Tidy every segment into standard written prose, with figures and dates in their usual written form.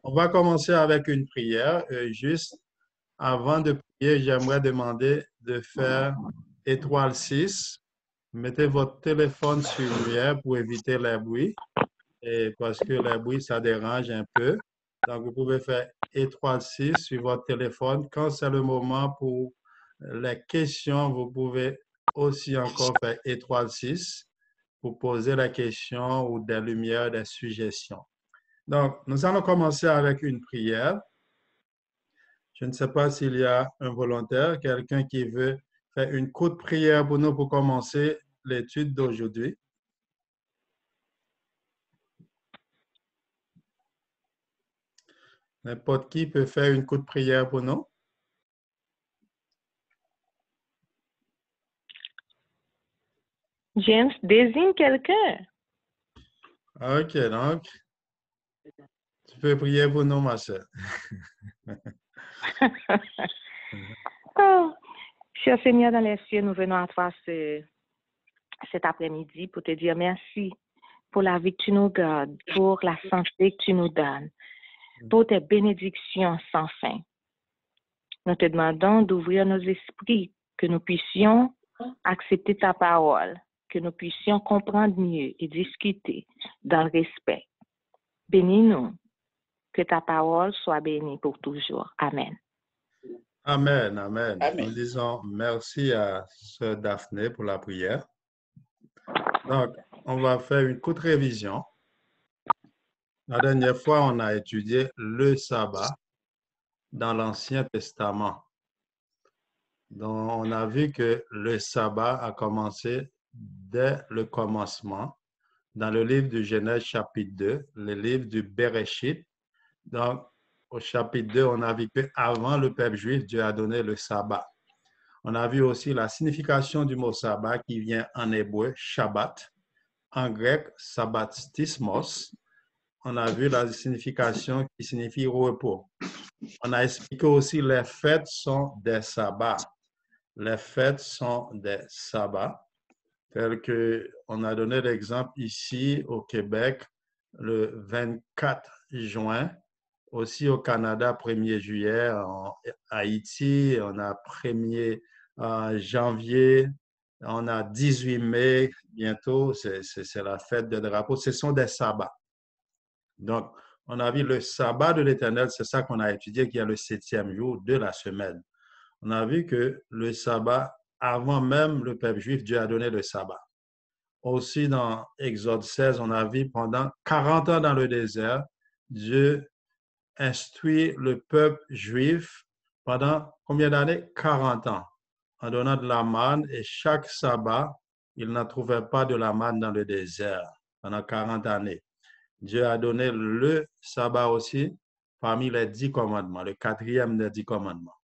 On va commencer avec une prière. Juste avant de prier, j'aimerais demander de faire étoile 6. Mettez votre téléphone sur muet pour éviter les bruits. Et parce que les bruits, ça dérange un peu. Donc, vous pouvez faire étoile 6 sur votre téléphone. Quand c'est le moment pour les questions, vous pouvez aussi encore faire étoile 6 pour poser la question ou des lumières, des suggestions. Donc, nous allons commencer avec une prière. Je ne sais pas s'il y a un volontaire, quelqu'un qui veut faire une courte prière pour nous pour commencer l'étude d'aujourd'hui. N'importe qui peut faire une courte prière pour nous. James, désigne quelqu'un. OK, donc, tu peux prier pour nous, ma soeur. Oh, cher Seigneur dans les cieux, nous venons à toi cet après-midi pour te dire merci pour la vie que tu nous gardes, pour la santé que tu nous donnes, pour tes bénédictions sans fin. Nous te demandons d'ouvrir nos esprits, que nous puissions accepter ta parole, que nous puissions comprendre mieux et discuter dans le respect. Bénis-nous, que ta parole soit bénie pour toujours. Amen. Amen, amen. Amen. Nous disons merci à Sœur Daphné pour la prière. Donc, on va faire une courte révision. La dernière fois, on a étudié le sabbat dans l'Ancien Testament. Donc, on a vu que le sabbat a commencé dès le commencement dans le livre de Genèse chapitre 2, le livre du Bereshit. Donc, au chapitre 2, on a vu qu'avant le peuple juif, Dieu a donné le sabbat. On a vu aussi la signification du mot sabbat qui vient en hébreu, Shabbat, en grec, sabbatismos. On a vu la signification qui signifie repos. On a expliqué aussi les fêtes sont des sabbats. Les fêtes sont des sabbats, tels que on a donné l'exemple ici au Québec, le 24 juin, aussi au Canada, 1er juillet, en Haïti, on a 1er janvier, on a 18 mai, bientôt, c'est la fête des drapeaux, ce sont des sabbats. Donc, on a vu le sabbat de l'Éternel, c'est ça qu'on a étudié, qui est le 7e jour de la semaine. On a vu que le sabbat, avant même le peuple juif, Dieu a donné le sabbat. Aussi, dans Exode 16, on a vu pendant 40 ans dans le désert, Dieu instruit le peuple juif pendant combien d'années? 40 ans, en donnant de la manne, et chaque sabbat, il n'en trouvait pas de la manne dans le désert pendant 40 années. Dieu a donné le sabbat aussi parmi les 10 commandements, le 4e des 10 commandements.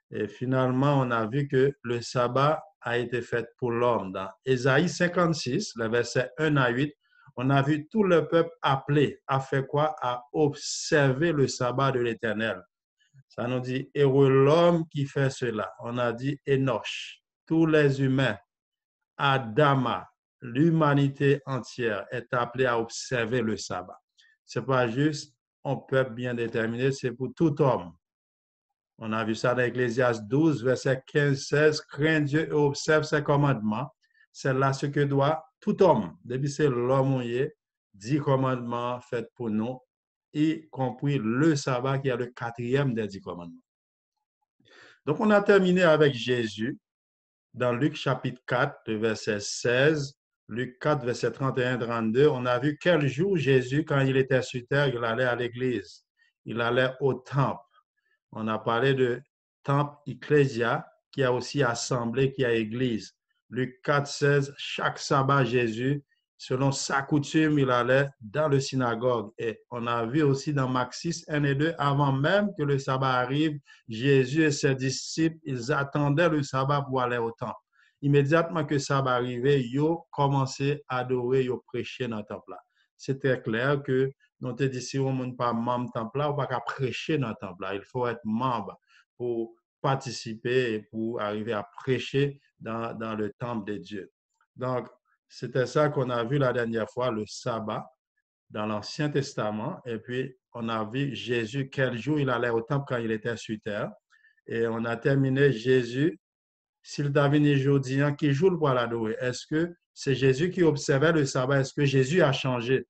Et finalement, on a vu que le sabbat a été fait pour l'homme. Dans Ésaïe 56, les versets 1 à 8, on a vu tout le peuple appelé à faire quoi? À observer le sabbat de l'Éternel. Ça nous dit, heureux l'homme qui fait cela. On a dit Enoch, tous les humains, Adama, l'humanité entière est appelée à observer le sabbat. Ce n'est pas juste un peuple bien déterminé, c'est pour tout homme. On a vu ça dans Ecclésiaste 12, verset 15-16. Crains Dieu et observe ses commandements. C'est là ce que doit tout homme. Depuis c'est l'homme, 10 commandements faits pour nous, y compris le sabbat qui est le 4e des 10 commandements. Donc, on a terminé avec Jésus dans Luc chapitre 4, verset 16. Luc 4, verset 31-32. On a vu quel jour Jésus, quand il était sur terre, il allait à l'église. Il allait au temple. On a parlé de temple ecclésia, qui a aussi assemblée, qui a église. Luc 4, 16, chaque sabbat, Jésus, selon sa coutume, il allait dans le synagogue. Et on a vu aussi dans Marc 6, 1 et 2, avant même que le sabbat arrive, Jésus et ses disciples, ils attendaient le sabbat pour aller au temple. Immédiatement que le sabbat arrivait, ils ont commencé à adorer, ils ont prêché dans le temple. C'était clair que nous te dit, si on n'est pas membre temple là, on ne peut pas prêcher dans le temple là. Il faut être membre pour participer et pour arriver à prêcher dans le temple de Dieu. Donc, c'était ça qu'on a vu la dernière fois, le sabbat. dans l'Ancien Testament. Et puis, on a vu Jésus, quel jour il allait au temple quand il était sur terre. Et on a terminé Jésus, s'il devait aujourd'hui, qui joue pour l'adorer. Est-ce que c'est Jésus qui observait le sabbat? Est-ce que Jésus a changé?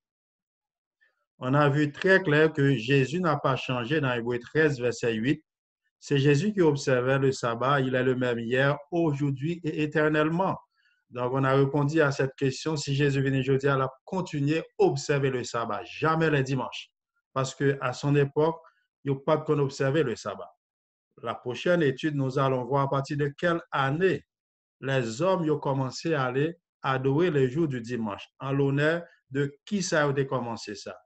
On a vu très clair que Jésus n'a pas changé dans Hébreux 13, verset 8. C'est Jésus qui observait le sabbat. Il est le même hier, aujourd'hui et éternellement. Donc, on a répondu à cette question. Si Jésus venait aujourd'hui, il a continué à observer le sabbat, jamais les dimanches. Parce qu'à son époque, il n'y a pas qu'on observait le sabbat. La prochaine étude, nous allons voir à partir de quelle année les hommes ont commencé à aller adorer les jours du dimanche, en l'honneur de qui ça a commencé ça.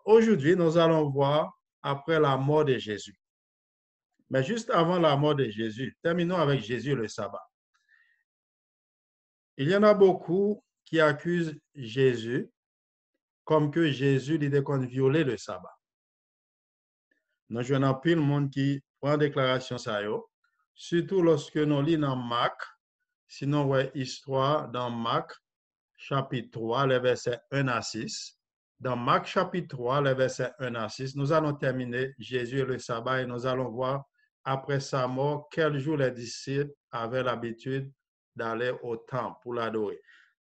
Aujourd'hui, nous allons voir après la mort de Jésus. Mais juste avant la mort de Jésus, terminons avec Jésus le sabbat. Il y en a beaucoup qui accusent Jésus comme que Jésus lui a violé le sabbat. Nous avons plus le monde qui prend déclaration ça, surtout lorsque nous lisons dans Marc, sinon ouais, histoire dans Marc chapitre 3, les versets 1 à 6. Dans Marc chapitre 3, les versets 1 à 6, nous allons terminer Jésus et le sabbat et nous allons voir après sa mort, quel jour les disciples avaient l'habitude d'aller au temple pour l'adorer.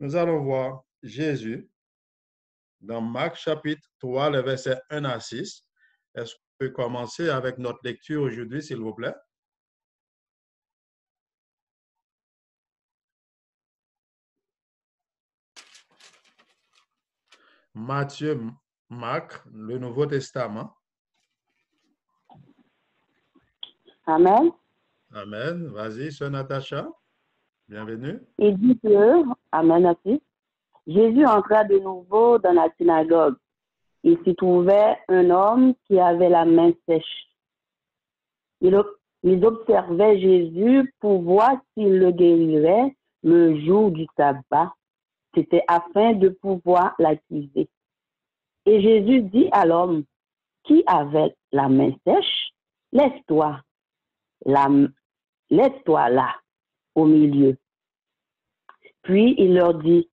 Nous allons voir Jésus dans Marc chapitre 3, les versets 1 à 6. Est-ce qu'on peut commencer avec notre lecture aujourd'hui, s'il vous plaît? Matthieu, Marc, le Nouveau Testament. Amen. Amen. Vas-y, sœur Natacha. Bienvenue. Il dit que, Amen aussi, Jésus entra de nouveau dans la synagogue. Il s'y trouvait un homme qui avait la main sèche. Ils observaient Jésus pour voir s'il le guérirait le jour du sabbat. C'était afin de pouvoir l'accuser. Et Jésus dit à l'homme qui avait la main sèche, laisse-toi là, au milieu. Puis il leur dit,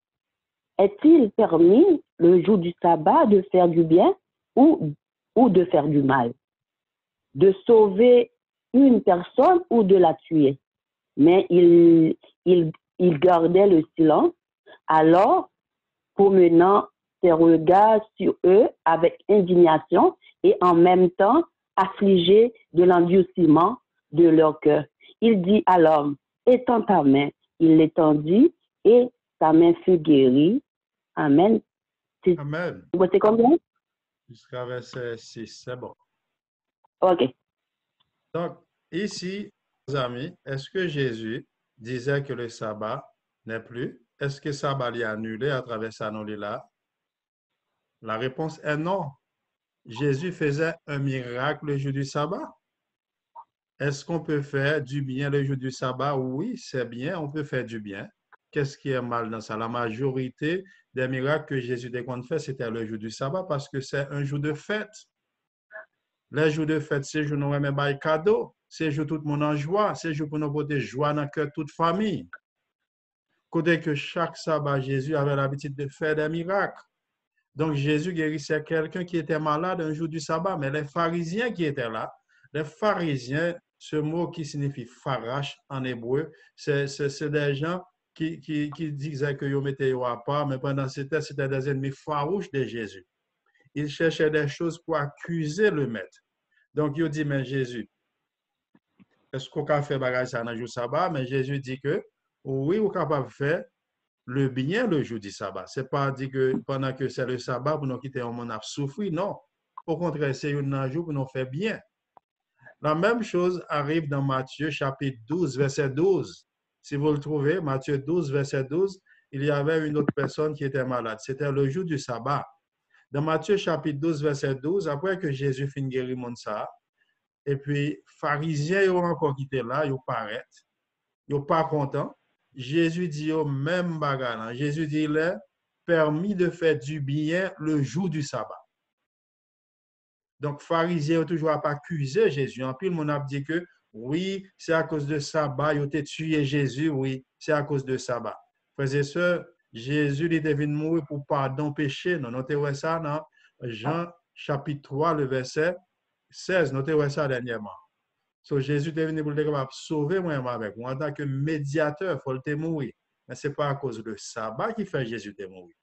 est-il permis le jour du sabbat de faire du bien ou de faire du mal, de sauver une personne ou de la tuer? Mais il gardait le silence. Alors, promenant ses regards sur eux avec indignation et en même temps affligé de l'endurcissement de leur cœur, il dit à l'homme, étends ta main. Il l'étendit et sa main fut guérie. Amen. Amen. C'est combien? Jusqu'à verset 6, c'est bon. OK. Donc, ici, les amis, est-ce que Jésus disait que le sabbat n'est plus? Est-ce que le sabbat est annulé à travers sa là? La réponse est non. Jésus faisait un miracle le jour du sabbat. Est-ce qu'on peut faire du bien le jour du sabbat? Oui, c'est bien, on peut faire du bien. Qu'est-ce qui est mal dans ça? La majorité des miracles que Jésus fait, c'était le jour du sabbat parce que c'est un jour de fête. Les jours de fête, c'est jour où nous remettons des cadeaux, c'est jour où tout le monde en joie, c'est jour pour nous porter joie dans le cœur de toute famille. Côté que chaque sabbat, Jésus avait l'habitude de faire des miracles. Donc, Jésus guérissait quelqu'un qui était malade un jour du sabbat, mais les pharisiens qui étaient là, les pharisiens, ce mot qui signifie pharash en hébreu, c'est des gens qui disaient que ils mettaient à part, mais pendant ce temps, c'était des ennemis farouches de Jésus. Ils cherchaient des choses pour accuser le maître. Donc, ils dit, mais Jésus, est-ce qu'on peut faire bagage ça dans le jour sabbat? Mais Jésus dit que oui, on est capable de faire le bien le jour du sabbat. Ce n'est pas dit que pendant que c'est le sabbat, pour nous quitter un monde à souffrir. Non. Au contraire, c'est un jour pour nous faire bien. La même chose arrive dans Matthieu chapitre 12, verset 12. Si vous le trouvez, Matthieu 12, verset 12, il y avait une autre personne qui était malade. C'était le jour du sabbat. Dans Matthieu chapitre 12, verset 12, après que Jésus finit guérir mon ça, et puis pharisiens ils ont encore quitté là, ils paraissent, ils sont pas contents. Jésus dit au même bagarre. Jésus dit il est permis de faire du bien le jour du sabbat. Donc, pharisiens ont toujours pas accusé Jésus. En plus, le monde a dit que oui, c'est à cause de sabbat, ils ont tué Jésus, oui, c'est à cause de sabbat. Frères et sœurs, Jésus il est venu mourir pour pardon péché. Nous notez ça dans Jean chapitre 3, le verset 16. Notez ça dernièrement. So, Jésus est venu pour capable sauver moi-même avec moi en tant que médiateur, il faut le mourir. Mais ce n'est pas à cause du sabbat qui fait Jésus de mourir.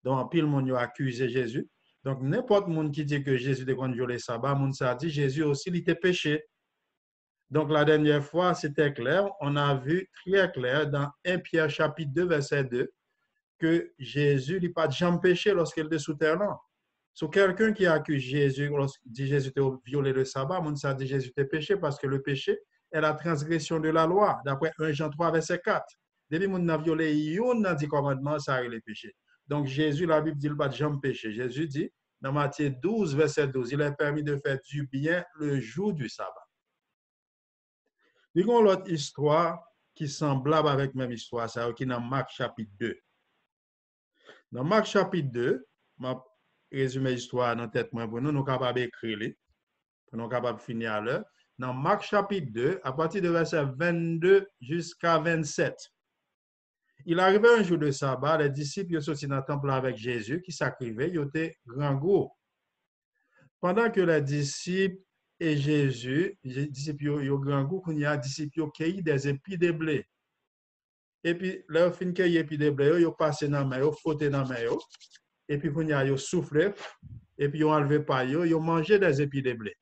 Donc, pile monde a accusé Jésus. Donc, n'importe monde qui dit que Jésus a violé le sabbat, monde ça dit Jésus aussi il était péché. Donc, la dernière fois, c'était clair. On a vu très clair dans 1 Pierre chapitre 2, verset 2, que Jésus n'a pas jamais péché lorsqu'il était sous terre. So, quelqu'un qui accuse Jésus, lorsqu'il dit Jésus a violé le sabbat, on ça dit Jésus a péché parce que le péché est la transgression de la loi, d'après 1 Jean 3, verset 4. Depuis qu'on a violé un des commandements, ça est le péché. Donc, Jésus, la Bible dit, il n'a pas jamais péché. Jésus dit, dans Matthieu 12, verset 12, il est permis de faire du bien le jour du sabbat. Il y a une autre histoire qui est semblable avec la même histoire, ça qui est dans Marc chapitre 2. Dans Marc chapitre 2, je vais résumer l'histoire dans la tête pour nous, nous sommes capables d'écrire, pour nous sommes capables de finir à l'heure. Dans Marc chapitre 2, à partir de verset 22 jusqu'à 27, il arrivait un jour de sabbat, les disciples sont sortis dans le temple avec Jésus qui sacrifiait, ils étaient grand gros. Pendant que les disciples et Jésus, les disciples ont grand goût, il y a des disciples qui ont cueilli des épis de blé. Et puis, leur fin cueilli des épis de blé, ils ont passé dans la main, ils ont frotté dans la main, et puis, ils ont soufflé, et puis, ils ont enlevé paille, ils ont mangé des épis de blé.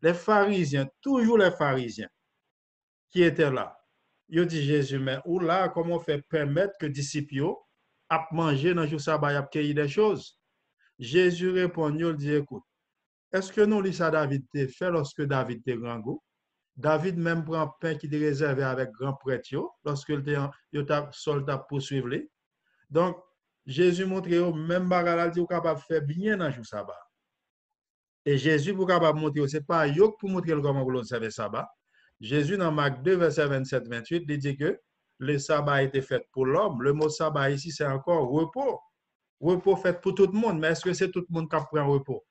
Les pharisiens, toujours les pharisiens qui étaient là, ils ont dit Jésus, mais où là, comment on fait permettre que les disciples à manger dans le jour sabbat, à cueillir des choses? Jésus répond, il dit, écoute, est-ce que nous, ça David t'a fait lorsque David était grand goût? David même prend pain qui était réservé avec grand prêtre lorsque il t'a soldat poursuivre. Donc, Jésus montre même bagarre dit capable de faire bien dans le jour sabbat. Et Jésus pour capable montrer, ce n'est pas yok pour montrer comment vous observez le sabbat. Jésus dans Marc 2, verset 27-28, il dit que le sabbat a été fait pour l'homme. Le mot sabbat ici, c'est encore repos. Repos fait pour tout le monde, mais est-ce que c'est tout le monde qui prend repos?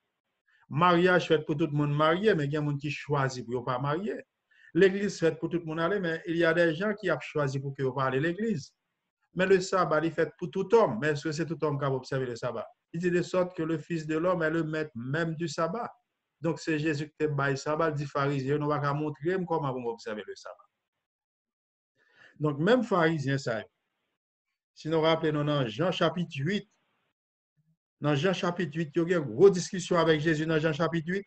Mariage fait pour tout le monde marié, mais il y a des gens qui choisissent pour ne pas marier. L'église fait pour tout le monde aller, mais il y a des gens qui ont choisi pour que vous parlez de l'église. Mais le sabbat, il est fait pour tout homme. Mais est-ce que c'est tout homme qui a observé le sabbat? Il dit de sorte que le Fils de l'homme est le maître même du sabbat. Donc, c'est Jésus qui te baille le sabbat, dit pharisien, on va pas montrer comment vous observer le sabbat. Donc, même pharisien, ça. Si nous rappelons dans Jean chapitre 8, dans Jean chapitre 8, il y a une grosse discussion avec Jésus dans Jean chapitre 8.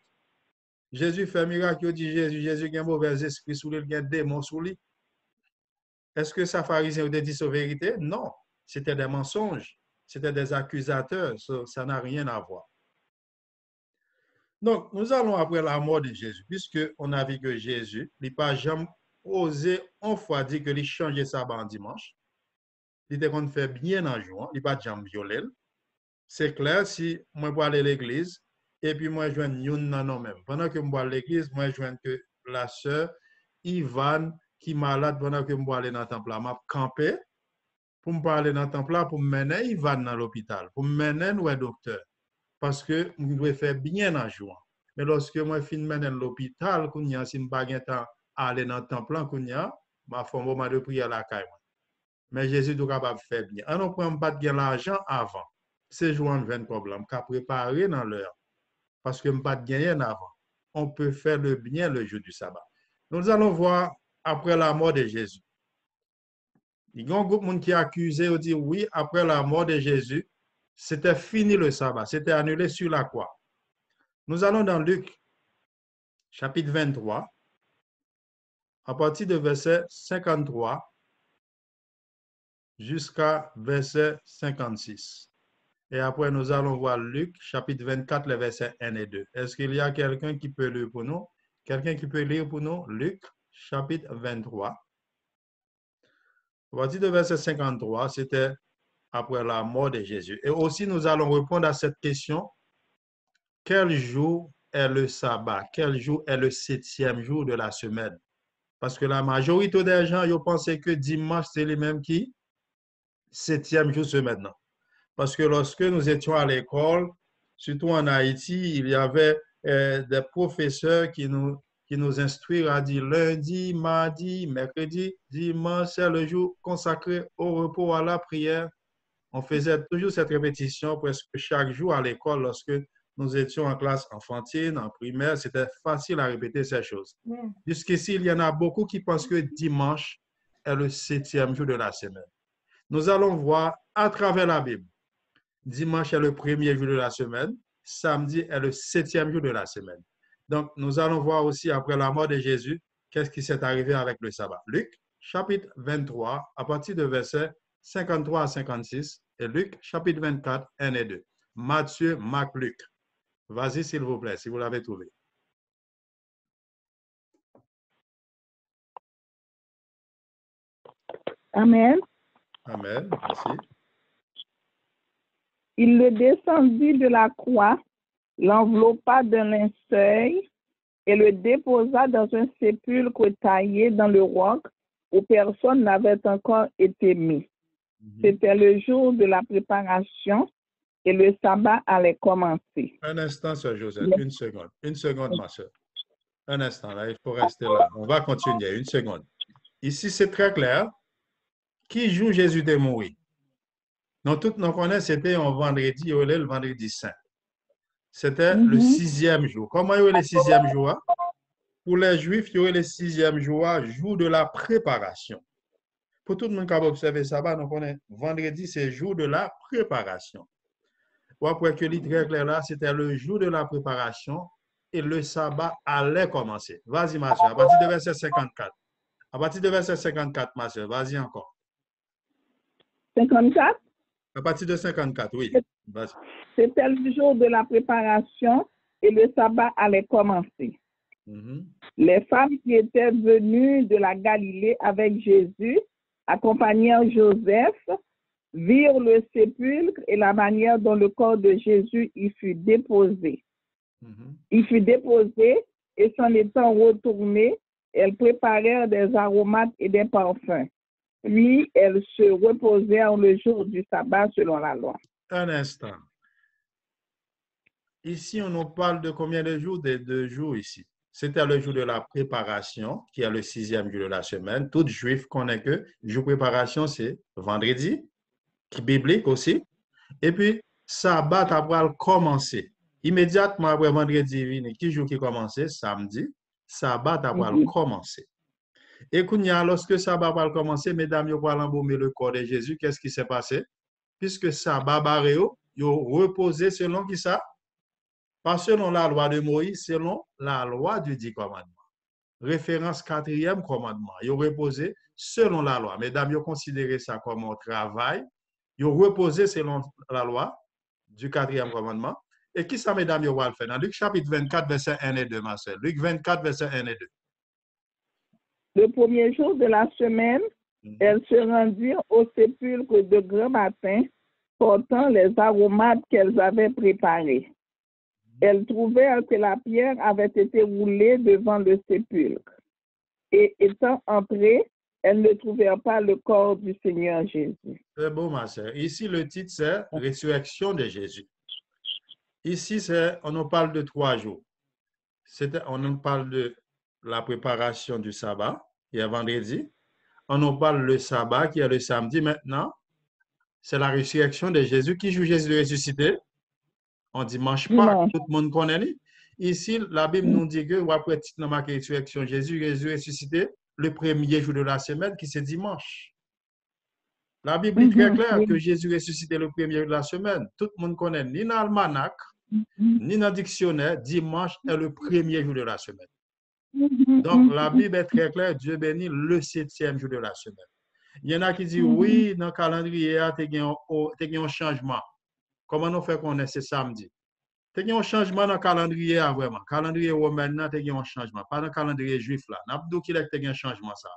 Jésus fait un miracle, il dit Jésus a un mauvais esprit sous lui, il a un démon sous lui. Est-ce que ça pharisien a dit sa vérité? Non, c'était des mensonges, c'était des accusateurs, ça n'a rien à voir. Donc, nous allons après la mort de Jésus, puisqu'on a vu que Jésus n'a pas jamais osé une fois dire que il changeait sabbat en dimanche. Il était qu'on fait bien en jouant, il n'a pas jamais violé. C'est clair, si moi je aller à l'église, et puis moi je joins une non même. Pendant que je vais à l'église, moi je joins que la sœur Yvonne qui est malade pendant que je vais aller dans le temple, je vais camper pour me parler dans le temple, pour me mener Yvonne dans l'hôpital, pour me mener au docteur. Parce que je dois faire bien en jouant. Mais lorsque moi je mener à l'hôpital, si je n'ai pas de temps à aller dans le temple, je fais un moment de prière à la caille. Mais Jésus est capable de faire bien. On ne prend pas de l'argent avant. C'est jouant un problème qu'à préparer dans l'heure. Parce que je n'ai pas de gagner avant. On peut faire le bien le jour du sabbat. Nous allons voir après la mort de Jésus. Il y a un groupe de monde qui a accusé, et dit oui, après la mort de Jésus, c'était fini le sabbat, c'était annulé sur la croix. Nous allons dans Luc, chapitre 23, à partir de verset 53 jusqu'à verset 56. Et après, nous allons voir Luc, chapitre 24, les versets 1 et 2. Est-ce qu'il y a quelqu'un qui peut lire pour nous? Quelqu'un qui peut lire pour nous? Luc, chapitre 23. À partir de verset 53, c'était après la mort de Jésus. Et aussi, nous allons répondre à cette question. Quel jour est le sabbat? Quel jour est le 7e jour de la semaine? Parce que la majorité des gens, ils pensent que dimanche, c'est les mêmes qui? 7e jour de semaine. Parce que lorsque nous étions à l'école, surtout en Haïti, il y avait des professeurs qui nous qui nous instruira dit lundi, mardi, mercredi, dimanche, c'est le jour consacré au repos, à la prière. On faisait toujours cette répétition presque chaque jour à l'école lorsque nous étions en classe enfantine, en primaire. C'était facile à répéter ces choses. Jusqu'ici, il y en a beaucoup qui pensent que dimanche est le 7e jour de la semaine. Nous allons voir à travers la Bible. Dimanche est le 1er jour de la semaine. Samedi est le 7e jour de la semaine. Donc, nous allons voir aussi après la mort de Jésus, qu'est-ce qui s'est arrivé avec le sabbat. Luc, chapitre 23, à partir de versets 53 à 56, et Luc, chapitre 24, 1 et 2. Matthieu, Marc, Luc. Vas-y, s'il vous plaît, si vous l'avez trouvé. Amen. Amen. Merci. Il le descendit de la croix, l'enveloppa d'un linceul et le déposa dans un sépulcre taillé dans le roc où personne n'avait encore été mis. C'était le jour de la préparation et le sabbat allait commencer. Un instant, Sœur Josette, une seconde. Une seconde, ma soeur. Un instant, là, il faut rester là. On va continuer, une seconde. Ici, c'est très clair. Qui joue Jésus de mourir? Nous tous nous connaissons, c'était un vendredi, le vendredi saint. C'était le 6e jour. Comment il y a le 6e jour? Pour les Juifs, il y a le 6e jour, jour de la préparation. Pour tout le monde qui a observé ça, nous connaissons vendredi, c'est jour de la préparation. Ou après que l'idée très clair là, c'était le jour de la préparation et le sabbat allait commencer. Vas-y, ma soeur, à partir de verset 54. À partir de verset 54, ma soeur, vas-y encore. 54? À partir de 54, oui. C'était le jour de la préparation et le sabbat allait commencer. Les femmes qui étaient venues de la Galilée avec Jésus, accompagnant Joseph, virent le sépulcre et la manière dont le corps de Jésus y fut déposé. Il fut déposé et s'en étant retourné, elles préparèrent des aromates et des parfums. Puis elles se reposèrent le jour du sabbat selon la loi. Un instant. Ici, on nous parle de combien de jours? De 2 jours ici. C'était le jour de la préparation, qui est le 6e jour de la semaine. Tout juif connaît que le jour de préparation, c'est vendredi, qui est biblique aussi. Et puis, sabbat après commencer. Immédiatement après vendredi, qui jour qui commence? Samedi. Sabbat après commencer. Et lorsque sabbat va commencer, mesdames, vous allez embaumer le corps de Jésus. Qu'est-ce qui s'est passé? Puisque sabbat barréo, ils ont reposé selon qui ça? Pas selon la loi de Moïse, selon la loi du 10 commandements. Référence 4e commandement. Ils ont reposé selon la loi. Mesdames, ils ont considéré ça comme un travail. Ils ont reposé selon la loi du 4e commandement. Et qui ça, mesdames, ils vont le faire? Dans Luc chapitre 24, verset 1 et 2, ma soeur. Luc 24, verset 1 et 2. Le premier jour de la semaine, elles se rendirent au sépulcre de grand matin, portant les aromates qu'elles avaient préparés. Elles trouvèrent que la pierre avait été roulée devant le sépulcre. Et étant entrées, elles ne trouvèrent pas le corps du Seigneur Jésus. C'est beau, ma soeur. Ici, le titre, c'est Résurrection de Jésus. Ici, on nous parle de 3 jours. On nous parle de la préparation du sabbat, qui est vendredi. On nous parle le sabbat, qui est le samedi. Maintenant, c'est la résurrection de Jésus. Qui joue Jésus ressuscité? On dimanche pas, tout le monde connaît. Ici, la Bible nous dit que, après la résurrection, Jésus ressuscité le 1er jour de la semaine, qui c'est dimanche. La Bible est très claire que Jésus ressuscité le 1er jour de la semaine. Tout le monde connaît, ni dans l'almanach, ni dans le dictionnaire, dimanche est le 1er jour de la semaine. Donc, la Bible est très claire, Dieu bénit le 7e jour de la semaine. Il y en a qui disent, oui, dans le calendrier, il y a un changement. Comment nous fait qu'on est ce samedi? Il y a un changement dans le calendrier, vraiment. Le calendrier romain, il y a un changement. Pas dans le calendrier juif, là. N'abdou qu'il y a un changement, ça.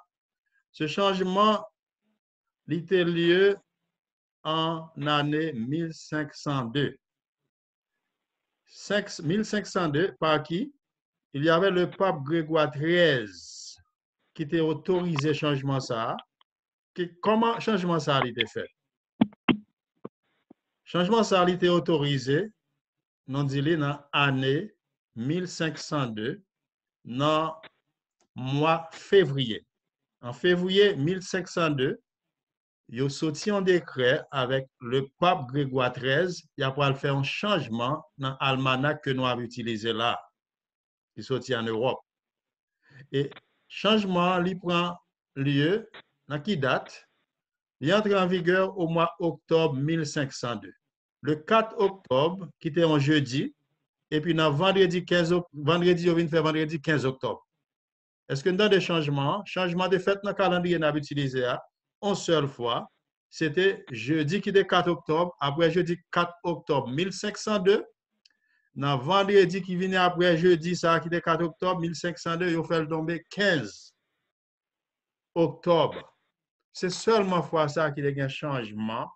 Ce changement, il a lieu en année 1502. 1502, par qui? Il y avait le pape Grégoire XIII qui était autorisé le changement, ça. Comment le changement, ça a été fait? Changement, ça a été autorisé, non dit dans l'année 1502, dans le mois février. En février 1502, il a sorti un décret avec le pape Grégoire XIII. Il a pour faire un changement dans l'almanach que nous avons utilisé là, qui est sorti en Europe. Et changement, il prend lieu, dans qui date? Il entre en vigueur au mois octobre 1502. Le 4 octobre, qui était un jeudi, et puis dans vendredi 15 octobre. Est-ce que dans des changements de fête dans le calendrier qu'on a utilisé une seule fois, c'était jeudi qui était 4 octobre, après jeudi 4 octobre 1502, dans vendredi qui venait après jeudi ça qui était 4 octobre 1502, il fait tomber 15 octobre. C'est seulement fois ça qu'il y a un changement,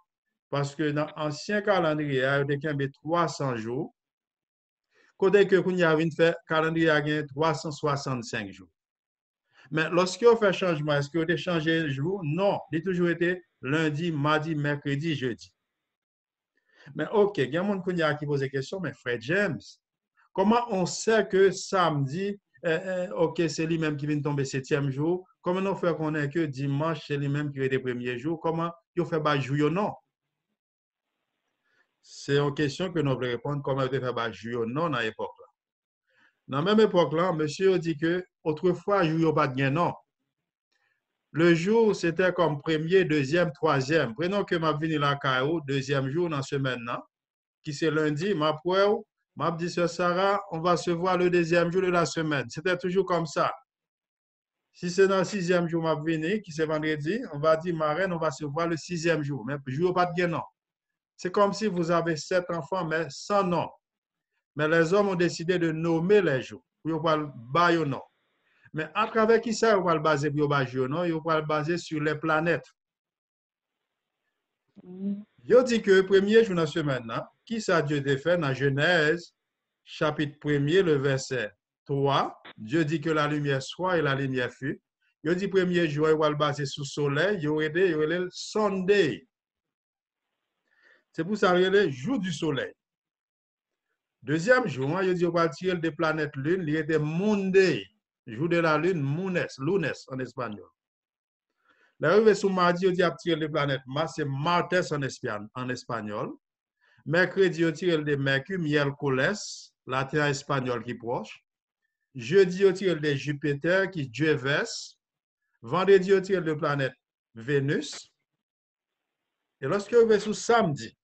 parce que dans l'ancien calendrier, il y a 300 jours. Côté que nous avons fait calendrier a 365 jours. Mais lorsque on fait changement, est-ce qu'on a changé le jour? Non, il a toujours été lundi, mardi, mercredi, jeudi. Mais ok, il y a des gens qui posent des questions, mais Fred James, comment on sait que samedi, ok, c'est lui-même qui vient tomber 7e jour? Comment on fait qu'on ait que dimanche, c'est lui-même qui est le premier jour? Comment on fait pas jouer ou non? C'est une question que nous voulons répondre, comment on fait pas jouer ou non dans l'époque là. Dans la même époque là, monsieur dit que autrefois, jouer pas de gain, non. Le jour, c'était comme premier, deuxième, troisième. Prenons que m'a venu la CAO, deuxième jour dans la semaine, qui c'est lundi, m'a dit, Sœur Sarah, on va se voir le deuxième jour de la semaine. C'était toujours comme ça. Si c'est dans le 6e jour, m'a venu, qui c'est vendredi, on va dire, ma reine, on va se voir le 6e jour. Mais jour pas de non. C'est comme si vous avez 7 enfants, mais sans nom. Mais les hommes ont décidé de nommer les jours. Pour pas le bailler non. Mais à travers qui ça, on va le baser pour le non, on va le baser sur les planètes. Je dis que le premier jour de la semaine, qui ça Dieu a fait dans Genèse, chapitre 1er, le verset 3, Dieu dit que la lumière soit et la lumière fut. Je dis premier jour, on va le baser sur le soleil, il y aurait le Sunday. C'est pour ça qu'il y a le jour du soleil. Deuxième jour, je dis on va tirer des planètes lune, il y a des Monday. Jour de la lune, lunes en espagnol. L'arrivée sur mardi, on dit à tirer les planètes Mars, c'est Martes en espagnol. Mercredi, on tire les Mercure, miércoles, la terre espagnole qui est proche. Jeudi, on tire les Jupiter qui est Jueves. Vendredi, on tire les planètes Vénus. Et lorsque on va sur samedi,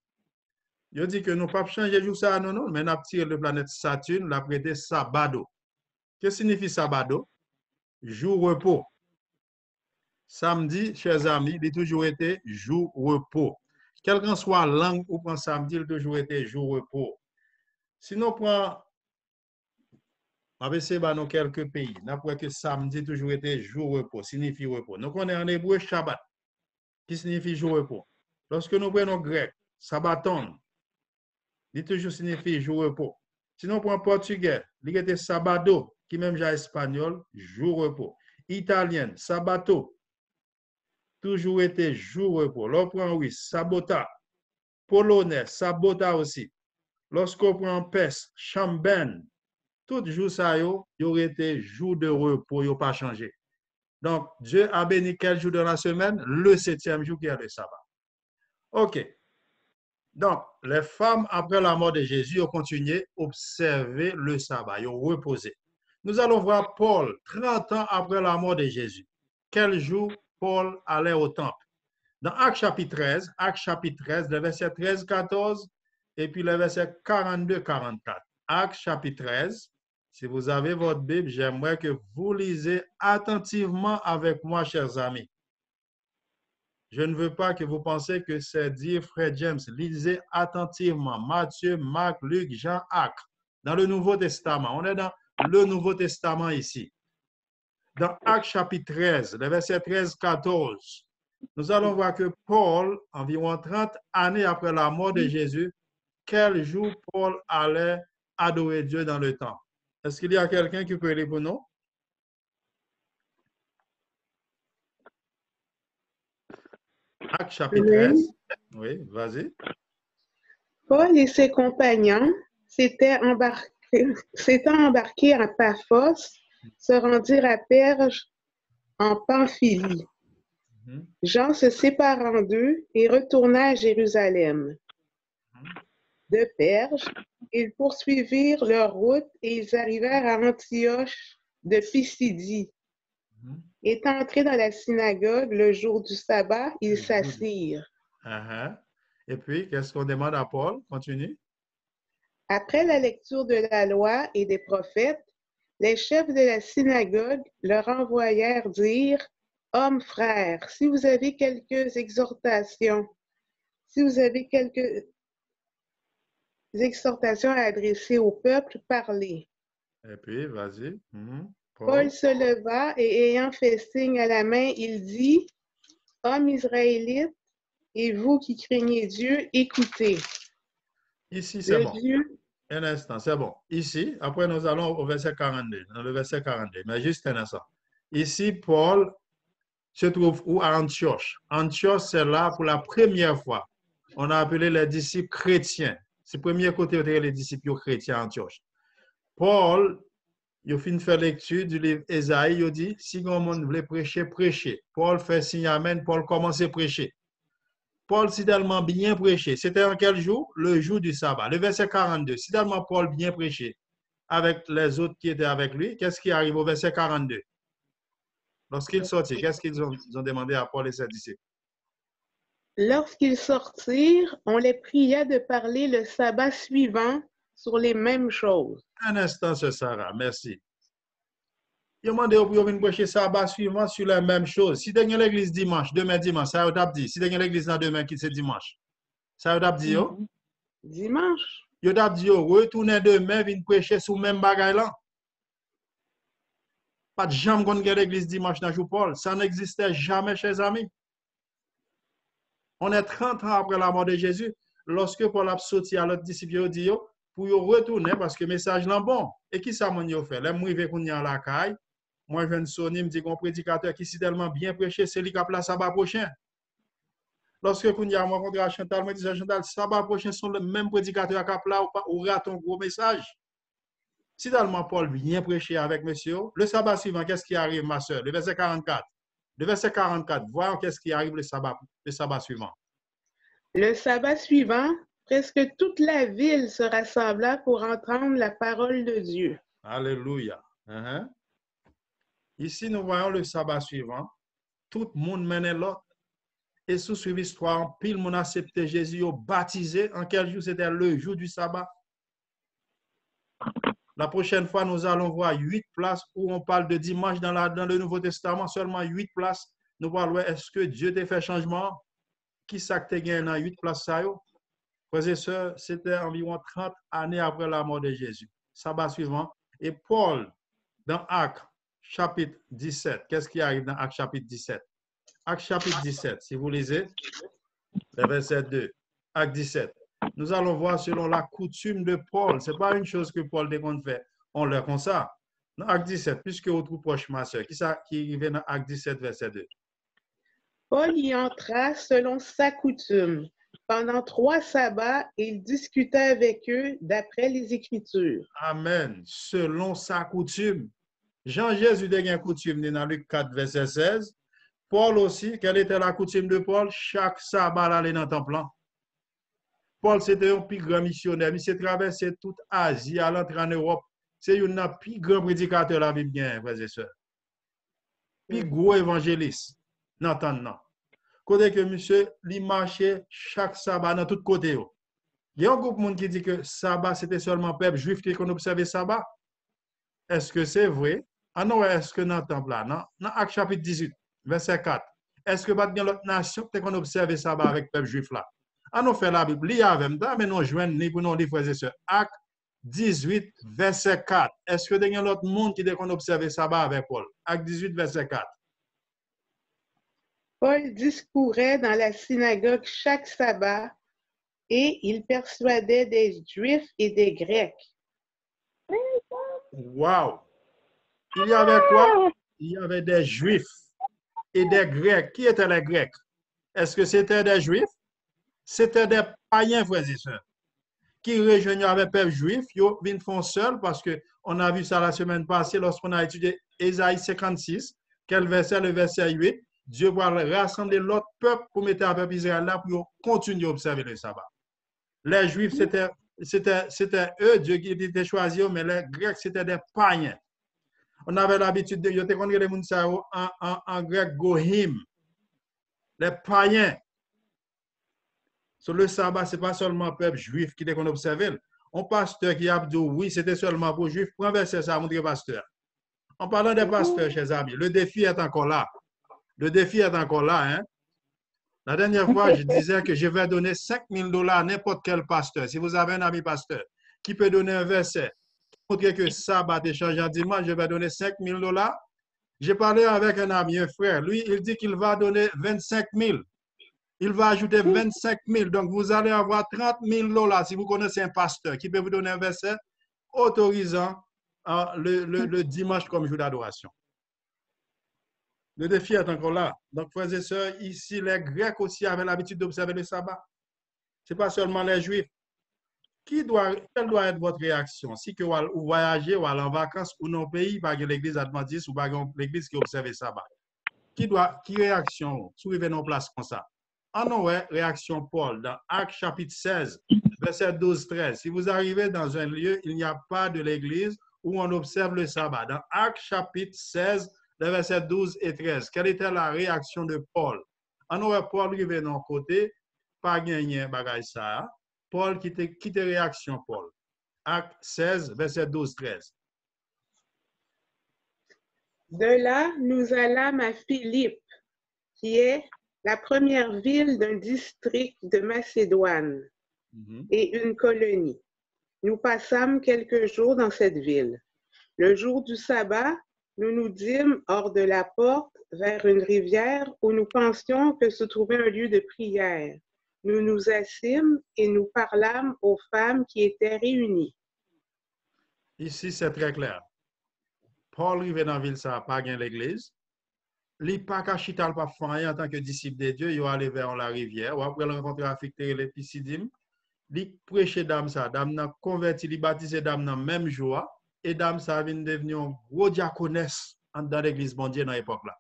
on dit que nous ne pouvons pas changer jour ça, non, mais on tire les planètes Saturne, la prêté Sabado. Qu'est-ce que signifie Sabado? Jour repos. Samedi, chers amis, il a toujours été jour repos. Quelle que soit la langue ou prend samedi, il a toujours été jour repos. Sinon, on va dans quelques pays. N'après que samedi, toujours été jour repos, signifie repos. Donc, on est en hébreu Shabbat, qui signifie jour repos. Lorsque nous prenons grec, Sabbaton, il toujours signifie jour repos. Sinon, on prend portugais, il était Sabado, qui même j'ai espagnol, jour repos. Italien, Sabato, toujours été jour repos. L'on prend, oui, Sabota. Polonais, Sabota aussi. Lorsqu'on prend Perse, Chamben, tout jour ça, il aurait été jour de repos, il n'a pas changé. Donc, Dieu a béni quel jour de la semaine? Le 7e jour qui est le sabbat. OK. Donc, les femmes, après la mort de Jésus, ont continué à observer le sabbat, ils ont reposé. Nous allons voir Paul, 30 ans après la mort de Jésus. Quel jour Paul allait au temple? Dans Actes chapitre 13, les versets 13-14 et puis les versets 42-44. Actes chapitre 13, si vous avez votre Bible, j'aimerais que vous lisez attentivement avec moi, chers amis. Je ne veux pas que vous pensiez que c'est dire Frère James. Lisez attentivement Matthieu, Marc, Luc, Jean, Actes. Dans le Nouveau Testament. On est dans le Nouveau Testament ici. Dans Actes chapitre 13, les versets 13-14, nous allons voir que Paul, environ 30 années après la mort de Jésus, quel jour Paul allait adorer Dieu dans le temple? Est-ce qu'il y a quelqu'un qui peut répondre non? Actes chapitre 13. Oui, vas-y. Paul et ses compagnons s'étaient embarqués à Paphos se rendirent à Perge en Pamphylie. Jean se sépara d'eux et retourna à Jérusalem. De Perge, ils poursuivirent leur route et ils arrivèrent à Antioche de Pisidie. Étant entrés dans la synagogue le jour du sabbat, ils s'assirent. Et puis, qu'est-ce qu'on demande à Paul? Continue. Après la lecture de la loi et des prophètes, les chefs de la synagogue leur envoyèrent dire: « Hommes frères, si vous avez quelques exhortations à adresser au peuple, parlez. » Et puis, vas-y. Paul se leva et ayant fait signe à la main, il dit: « Hommes israélites, et vous qui craignez Dieu, écoutez. » Ici, c'est bon. Un instant, c'est bon. Ici, après, nous allons au verset 42, dans le verset 42. Mais juste un instant. Ici, Paul se trouve où? À Antioche. Antioche, c'est là pour la première fois. On a appelé les disciples chrétiens. C'est le premier côté où les disciples chrétiens à Antioche. Paul, il a fait une lecture du livre Ésaïe, il dit, si le monde voulait prêcher, prêcher. Paul fait signe amen, Paul commence à prêcher. Paul, si tellement bien prêché, c'était en quel jour? Le jour du sabbat. Le verset 42, si tellement Paul bien prêché avec les autres qui étaient avec lui, qu'est-ce qui arrive au verset 42? Lorsqu'ils sortirent, qu'est-ce qu'ils ont demandé à Paul et ses disciples? Lorsqu'ils sortirent, on les pria de parler le sabbat suivant sur les mêmes choses. Un instant, ce Sarah, merci. Ils ont demandé de prêcher sabbat suivant sur les mêmes choses. Si vous l'église dimanche, demain dimanche, ça vous a dit. Si vous l'église demain qui c'est dimanche, ça vous a dit. Dimanche. Vous a dit, retournez demain, venez prêcher sur le même bagaille là. Pas de jamais qu'on a l'église dimanche dans jour Paul. Ça n'existait jamais, chers amis. On est 30 ans après la mort de Jésus. Lorsque Paul a sorti à l'autre disciple, il dit, pour retourner parce que le message est bon. Et qui ça m'a fait? Là, moi, je vais à la caille. Moi, je viens de sonner, me dit qu'on prédicateur qui s'est tellement bien prêché, c'est lui qui a placé sabbat prochain. Lorsque je suis rencontré à Chantal, je me dis, Chantal, sabbat prochain sont le même prédicateur qui a placé ou rate un gros message. Si tellement Paul bien prêché avec monsieur, le sabbat suivant, qu'est-ce qui arrive, ma soeur? Le verset 44. Le verset 44, voyons qu'est-ce qui arrive le sabbat suivant. Le sabbat suivant, presque toute la ville se rassembla pour entendre la parole de Dieu. Alléluia. Ici, nous voyons le sabbat suivant. Tout le monde menait l'autre. Et sous suivre l'histoire, pile monde a accepté Jésus, baptisé. En quel jour? C'était le jour du sabbat. La prochaine fois, nous allons voir 8 places où on parle de dimanche dans le Nouveau Testament. Seulement 8 places. Nous parlons, est-ce que Dieu t'a fait changement? Qui ça que gagné dans 8 places ça? Frères et sœurs, c'était environ 30 années après la mort de Jésus. Sabbat suivant. Et Paul, dans Actes, chapitre 17, qu'est-ce qui arrive dans Actes, chapitre 17? Actes, chapitre 17, si vous lisez, le verset 2, Actes 17. Nous allons voir selon la coutume de Paul. Ce n'est pas une chose que Paul déconne fait. On le comme ça. Dans Actes 17, puisque vous trouvez proche, ma soeur, qui arrive dans Actes 17, verset 2? Paul y entra selon sa coutume. Pendant 3 sabbats, il discuta avec eux d'après les Écritures. Amen. Selon sa coutume. Jean-Jésus a une coutume dans Luc 4, verset 16. Paul aussi, quelle était la coutume de Paul? Chaque sabbat, il allait dans le temple. Paul, c'était un plus grand missionnaire. Il s'est traversé toute Asie, à l'entrée en Europe. C'est un plus grand prédicateur de la Bible, frères et sœurs. Plus gros évangéliste. Non. Côté que monsieur, il marchait chaque sabbat dans tous côtés. Il y a un groupe de monde qui dit que sabbat, c'était seulement le peuple juif qui observait sabbat. Est-ce que c'est vrai? Ah non, est-ce que dans le temple là? Non, dans Actes chapitre 18, verset 4. Est-ce que pas l'autre nation qui qu'on observe sabbat avec le peuple juif là? Ah non, fait la Bible, lis avec moi, mais non, joignent ni pour nous, les frères et sœurs. Actes 18, verset 4. Est-ce que il y a l'autre monde qui qu'on observe sabbat avec Paul? Actes 18, verset 4. Paul discourait dans la synagogue chaque sabbat et il persuadait des Juifs et des Grecs. Wow! Il y avait quoi? Il y avait des Juifs et des Grecs. Qui étaient les Grecs? Est-ce que c'était des Juifs? C'était des païens, frères et sœurs. qui rejoignent avec le peuple juif, ils viennent font seul parce qu'on a vu ça la semaine passée lorsqu'on a étudié Ésaïe 56, quel verset, le verset 8, Dieu va rassembler l'autre peuple pour mettre un peuple Israël là pour continuer à observer le sabbat. Les juifs, c'était eux, Dieu qui était choisi, mais les grecs, c'était des païens. On avait l'habitude de, je te connais les gens en grec, gohim, les païens. Sur le sabbat, ce n'est pas seulement le peuple juif qui était qu'on observait. Un pasteur qui a dit oui, c'était seulement pour les juifs. Prends verset ça, montre pasteur. En parlant des pasteurs, chers amis, le défi est encore là. Le défi est encore là. Hein? La dernière fois, je disais que je vais donner $5,000 à n'importe quel pasteur. Si vous avez un ami pasteur qui peut donner un verset, qui montre que sabbat est changé en dimanche, je vais donner $5,000. J'ai parlé avec un ami, un frère. Lui, il dit qu'il va donner 25 000. Il va ajouter 25 000. Donc, vous allez avoir $30,000 si vous connaissez un pasteur qui peut vous donner un verset autorisant le dimanche comme jour d'adoration. Le défi est encore là. Donc, frères et sœurs, ici, les Grecs aussi avaient l'habitude d'observer le sabbat. Ce n'est pas seulement les Juifs. Quelle doit être votre réaction? Si que vous voyagez ou allez en vacances ou dans le pays, par l'église adventiste ou par l'église qui observe le sabbat. Qui réaction? Si vous venez en place comme ça. En ouais, réaction Paul, dans Actes chapitre 16, verset 12-13. Si vous arrivez dans un lieu, il n'y a pas de l'église où on observe le sabbat. Dans Actes chapitre 16, les versets 12 et 13. Quelle était la réaction de Paul? En ouais, Paul arrivé dans le côté, pas gagné bagay ça. Paul qui te réaction, Paul. Acte 16, verset 12-13. De là, nous allâmes à Philippe, qui est la première ville d'un district de Macédoine et une colonie. Nous passâmes quelques jours dans cette ville. Le jour du sabbat, nous nous dîmes hors de la porte vers une rivière où nous pensions que se trouvait un lieu de prière. Nous nous assîmes et nous parlâmes aux femmes qui étaient réunies. Ici, c'est très clair. Paul arrive dans la ville, ça n'a pas gagné l'église. Il n'a pas caché pas faire en tant que disciple de Dieu. Il est allé vers la rivière. Ou après, il a rencontré affecté les Pisidim. Il prêchait dame ça. Dame n'a converti, il baptisé dame dans même jour. Et dame ça vient devenir une grosse diaconesse dans l'église bon Dieu dans l'époque là.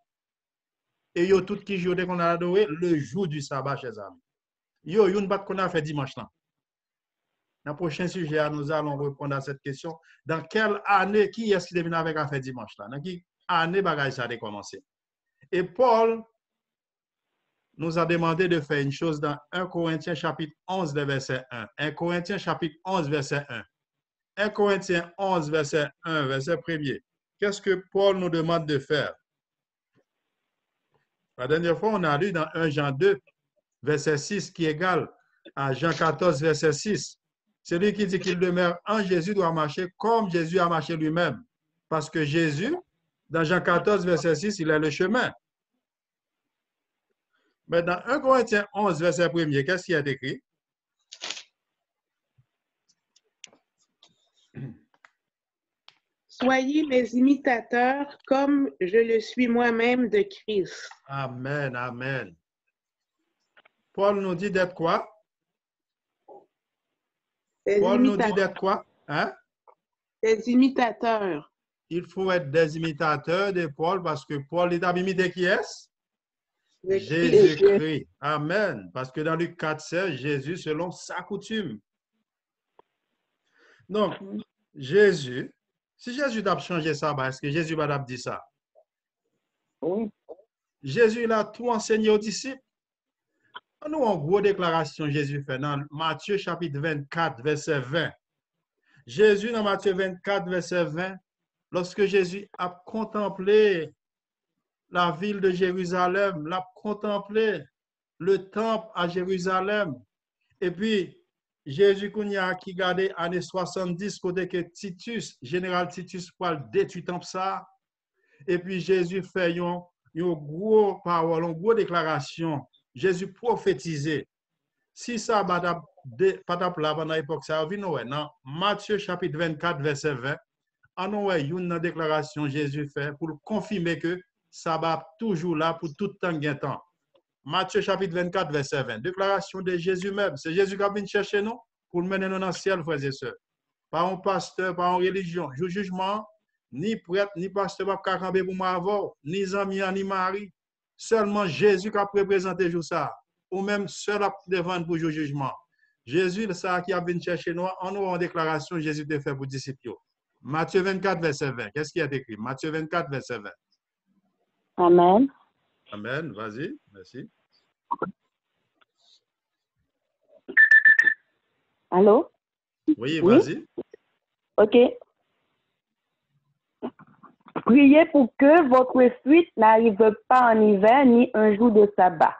Et yo tout qui jour qu'on a adoré le jour du sabbat, chers amis. Yo, yon bat qu'on a fait dimanche là. Dans le prochain sujet, nous allons répondre à cette question. Dans quelle année, qui est-ce qui est venu avec à faire dimanche là? Dans quelle année bagage ça a commencé? Et Paul nous a demandé de faire une chose dans 1 Corinthiens chapitre 11, verset 1. 1 Corinthiens chapitre 11, verset 1. 1 Corinthiens 11, verset 1, verset 1er. Qu'est-ce que Paul nous demande de faire? La dernière fois, on a lu dans 1 Jean 2, verset 6, qui est égal à Jean 14, verset 6. Celui qui dit qu'il demeure en Jésus doit marcher comme Jésus a marché lui-même. Parce que Jésus, dans Jean 14, verset 6, il est le chemin. Mais dans 1 Corinthiens 11, verset 1er, qu'est-ce qui est écrit? Soyez mes imitateurs comme je le suis moi-même de Christ. Amen, amen. Paul nous dit d'être quoi? Paul nous dit d'être quoi? Hein? Des imitateurs. Il faut être des imitateurs de Paul parce que Paul est imité qui est? Jésus-Christ. Amen. Parce que dans Luc 4, 16, Jésus selon sa coutume. Donc, Jésus, si Jésus a changé ça, est-ce que Jésus va dire ça? Oui. Jésus, il a tout enseigné aux disciples. Nous, en gros déclaration, Jésus fait dans Matthieu chapitre 24, verset 20. Jésus, dans Matthieu 24, verset 20, lorsque Jésus a contemplé la ville de Jérusalem, l'a contemplé le temple à Jérusalem, et puis Jésus qui gardait année 70 côté que Titus, général Titus, pour détruire le temple ça, et puis Jésus fait une gros parole, une grosse déclaration. Jésus prophétisait. Si ça pas là pendant l'époque, ça vient dans Matthieu chapitre 24, verset 20. On a une déclaration Jésus fait pour confirmer que ça va toujours là pour tout temps. Matthieu chapitre 24, verset 20. Déclaration de Jésus même. C'est Jésus qui a venu chercher nous. pour mener nous dans le ciel, frères et sœurs. Pas un pasteur, pas une religion. Le jugement, ni prêtre, ni pasteur, pas camper pour moi avant, ni amis, ni mari. Seulement Jésus qui a représenté tout ça. Ou même seul à devant pour le jugement. Jésus, ça qui a venu chercher nous, en nous en déclaration, Jésus te fait pour disciples. Matthieu 24, verset 20. Qu'est-ce qui est écrit? Matthieu 24, verset 20. Amen. Amen. Vas-y. Merci. Allô? Oui, vas-y. OK. Priez pour que votre fuite n'arrive pas en hiver ni un jour de sabbat.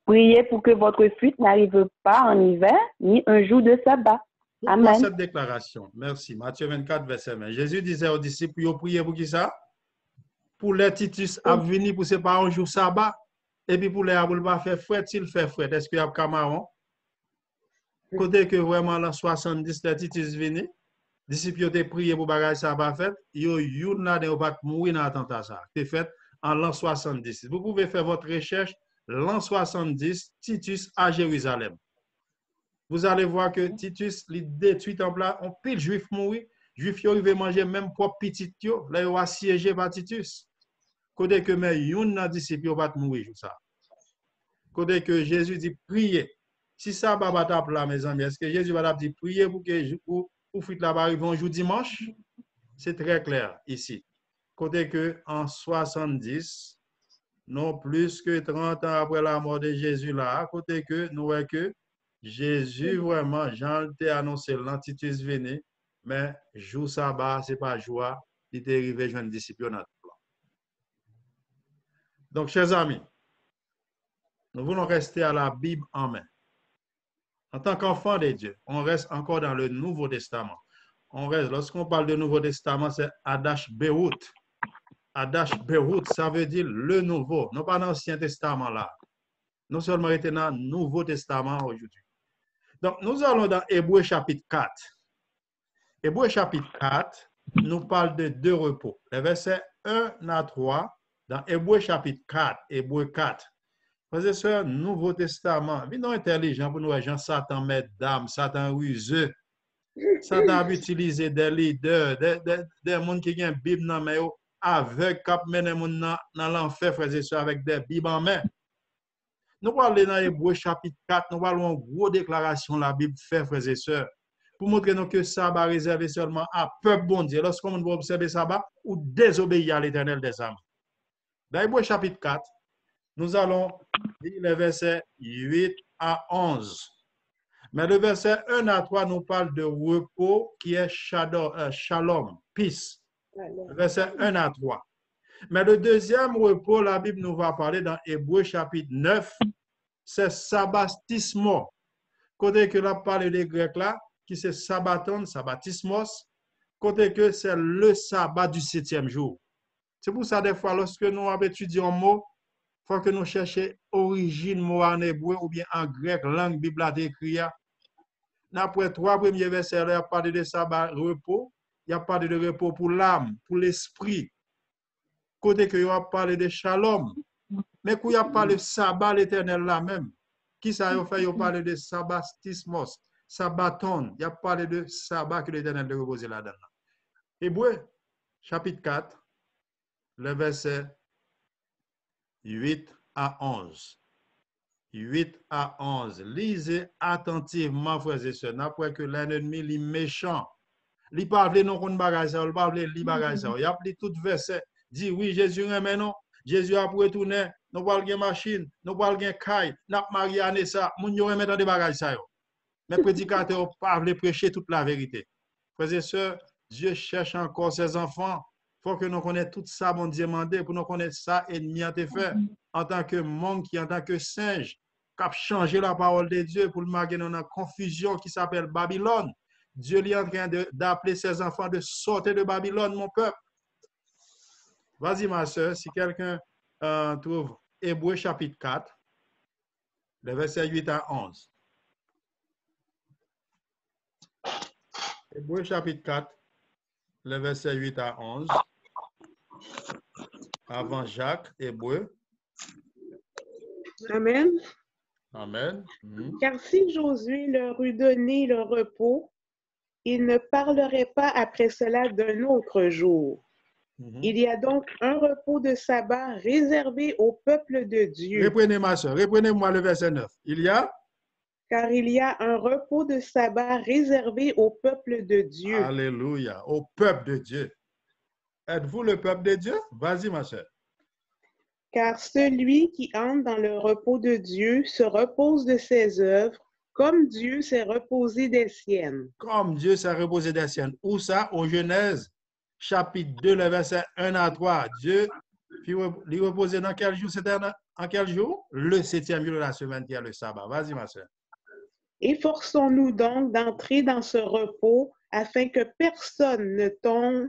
Priez pour que votre fuite n'arrive pas en hiver ni un jour de sabbat. Pourquoi Amen. cette déclaration? Merci. Matthieu 24, verset 20. Jésus disait aux disciples, priez pour qui ça? Pour les Titus à venir pour ce pas un jour sabbat. Et puis pour les aboules pas faire fret, s'il fait fret, est-ce qu'il y a camaron? Côté que vraiment l'an 70, les Titus venus, disciples ont prié pour bagage ça pas fait, yo n'a pas mourir dans l'attentat ça. C'est fait en l'an 70. Vous pouvez faire votre recherche l'an 70, Titus à Jérusalem. Vous allez voir que Titus li détruit temple là, on pile juif mourir, juif yo arrivé manger même propre petit yo, là yo assiégé par Titus. Côté que mais yon nan disciple yo pas mourir ça. Côté que Jésus dit priez. Si ça va battre là mes amis, est-ce que Jésus va dire prier pour que pour fuite là arrive un jour dimanche? C'est très clair ici. Côté que en 70, non plus que 30 ans après la mort de Jésus là, côté que nous voyons que Jésus vraiment, Jean t'a annoncé l'antitus venu, mais jour sabbat, c'est pas joie, il est arrivé jeune disciple dans notre plan. Donc, chers amis, nous voulons rester à la Bible en main. En tant qu'enfant de Dieu, on reste encore dans le Nouveau Testament. On reste, lorsqu'on parle de Nouveau Testament, c'est Adash Behout. Adash Behout, ça veut dire le nouveau, non pas l'Ancien Testament là. Nous seulement été dans le Nouveau Testament aujourd'hui. Donc, nous allons dans Hébreux chapitre 4. Hébreux chapitre 4 nous parle de deux repos. Les versets 1 à 3 dans Hébreux chapitre 4, Hébreux 4. Frères et sœurs, Nouveau Testament, nous intelligents pour nous, gens Satan met d'âme, Satan ruseux. Satan a utilisé des leaders, des gens qui ont une Bible dans la main, avec cap mener dans l'enfer, frères et sœurs, avec des Bibles en main. Nous parlons dans Hébreux chapitre 4, nous parlons de gros déclaration la Bible fait, frères et sœurs, pour montrer nous que ça va réservé seulement à peuple bon Dieu. Lorsqu'on va observer ça, ou désobéir à l'Éternel des âmes. Dans Hébreux chapitre 4, nous allons lire les versets 8 à 11. Mais le verset 1 à 3 nous parle de repos qui est shalom, peace. Le verset 1 à 3. Mais le deuxième repos, la Bible nous va parler dans Hébreux chapitre 9, c'est sabbatismo. Côté que l'on parle des Grecs là, qui c'est sabbaton, sabbatismos, côté que c'est le sabbat du 7e jour. C'est pour ça, des fois, lorsque nous avons étudié un mot, il faut que nous cherchions l'origine mot en hébreu ou bien en grec, langue Bible a écrit. Après 3 premiers versets, il y a parlé de sabbat repos, il y a parlé de repos pour l'âme, pour l'esprit. Côté que il a parlé de shalom. Mais quand il a parlé de sabbat l'éternel là même, qui ça a fait? Il a parlé de sabbatismos, sabbaton. Il a parlé de sabbat que l'éternel a reposé là-dedans. Hébreux, chapitre 4, le verset 8 à 11. 8 à 11. Lisez attentivement, frères et sœurs. Après que l'ennemi est méchant, il parle non qu'on bagage ça, il parle li bagage ça. Il a appelé tout verset. Dit oui, Jésus remet non. Jésus a retourné. Nous parlons de machine, nous parlons de caille, nous marié à ça. Nous ne remet dans des bagages ça. Mais prédicateurs parlent prêcher toute la vérité. Frères et sœurs, Dieu cherche encore ses enfants. Il faut que nous connaissions tout ça, mon Dieu demandé, pour nous connaître ça, ennemi a été fait. En tant que monkey, en tant que singe, qui a changé la parole de Dieu pour le marquer dans une confusion qui s'appelle Babylone. Dieu est en train d'appeler ses enfants de sortir de Babylone, mon peuple. Vas-y, ma soeur, si quelqu'un trouve Hébreux chapitre 4, les versets 8 à 11. Hébreux chapitre 4, les versets 8 à 11. Avant Jacques, Hébreux. Amen. Amen. Car si Josué leur eût donné le repos, il ne parlerait pas après cela d'un autre jour. Il y a donc un repos de sabbat réservé au peuple de Dieu. Reprenez ma soeur, reprenez-moi le verset 9. Il y a? Car il y a un repos de sabbat réservé au peuple de Dieu. Alléluia, au peuple de Dieu. Êtes-vous le peuple de Dieu? Vas-y, ma soeur. Car celui qui entre dans le repos de Dieu se repose de ses œuvres, comme Dieu s'est reposé des siennes. Comme Dieu s'est reposé des siennes. Où ça? Au Genèse, chapitre 2, le verset 1 à 3. Dieu lui reposait dans quel jour? C'était en quel jour? Le 7e jour de la semaine qui est le sabbat. Vas-y, ma soeur. Efforçons-nous donc d'entrer dans ce repos afin que personne ne tombe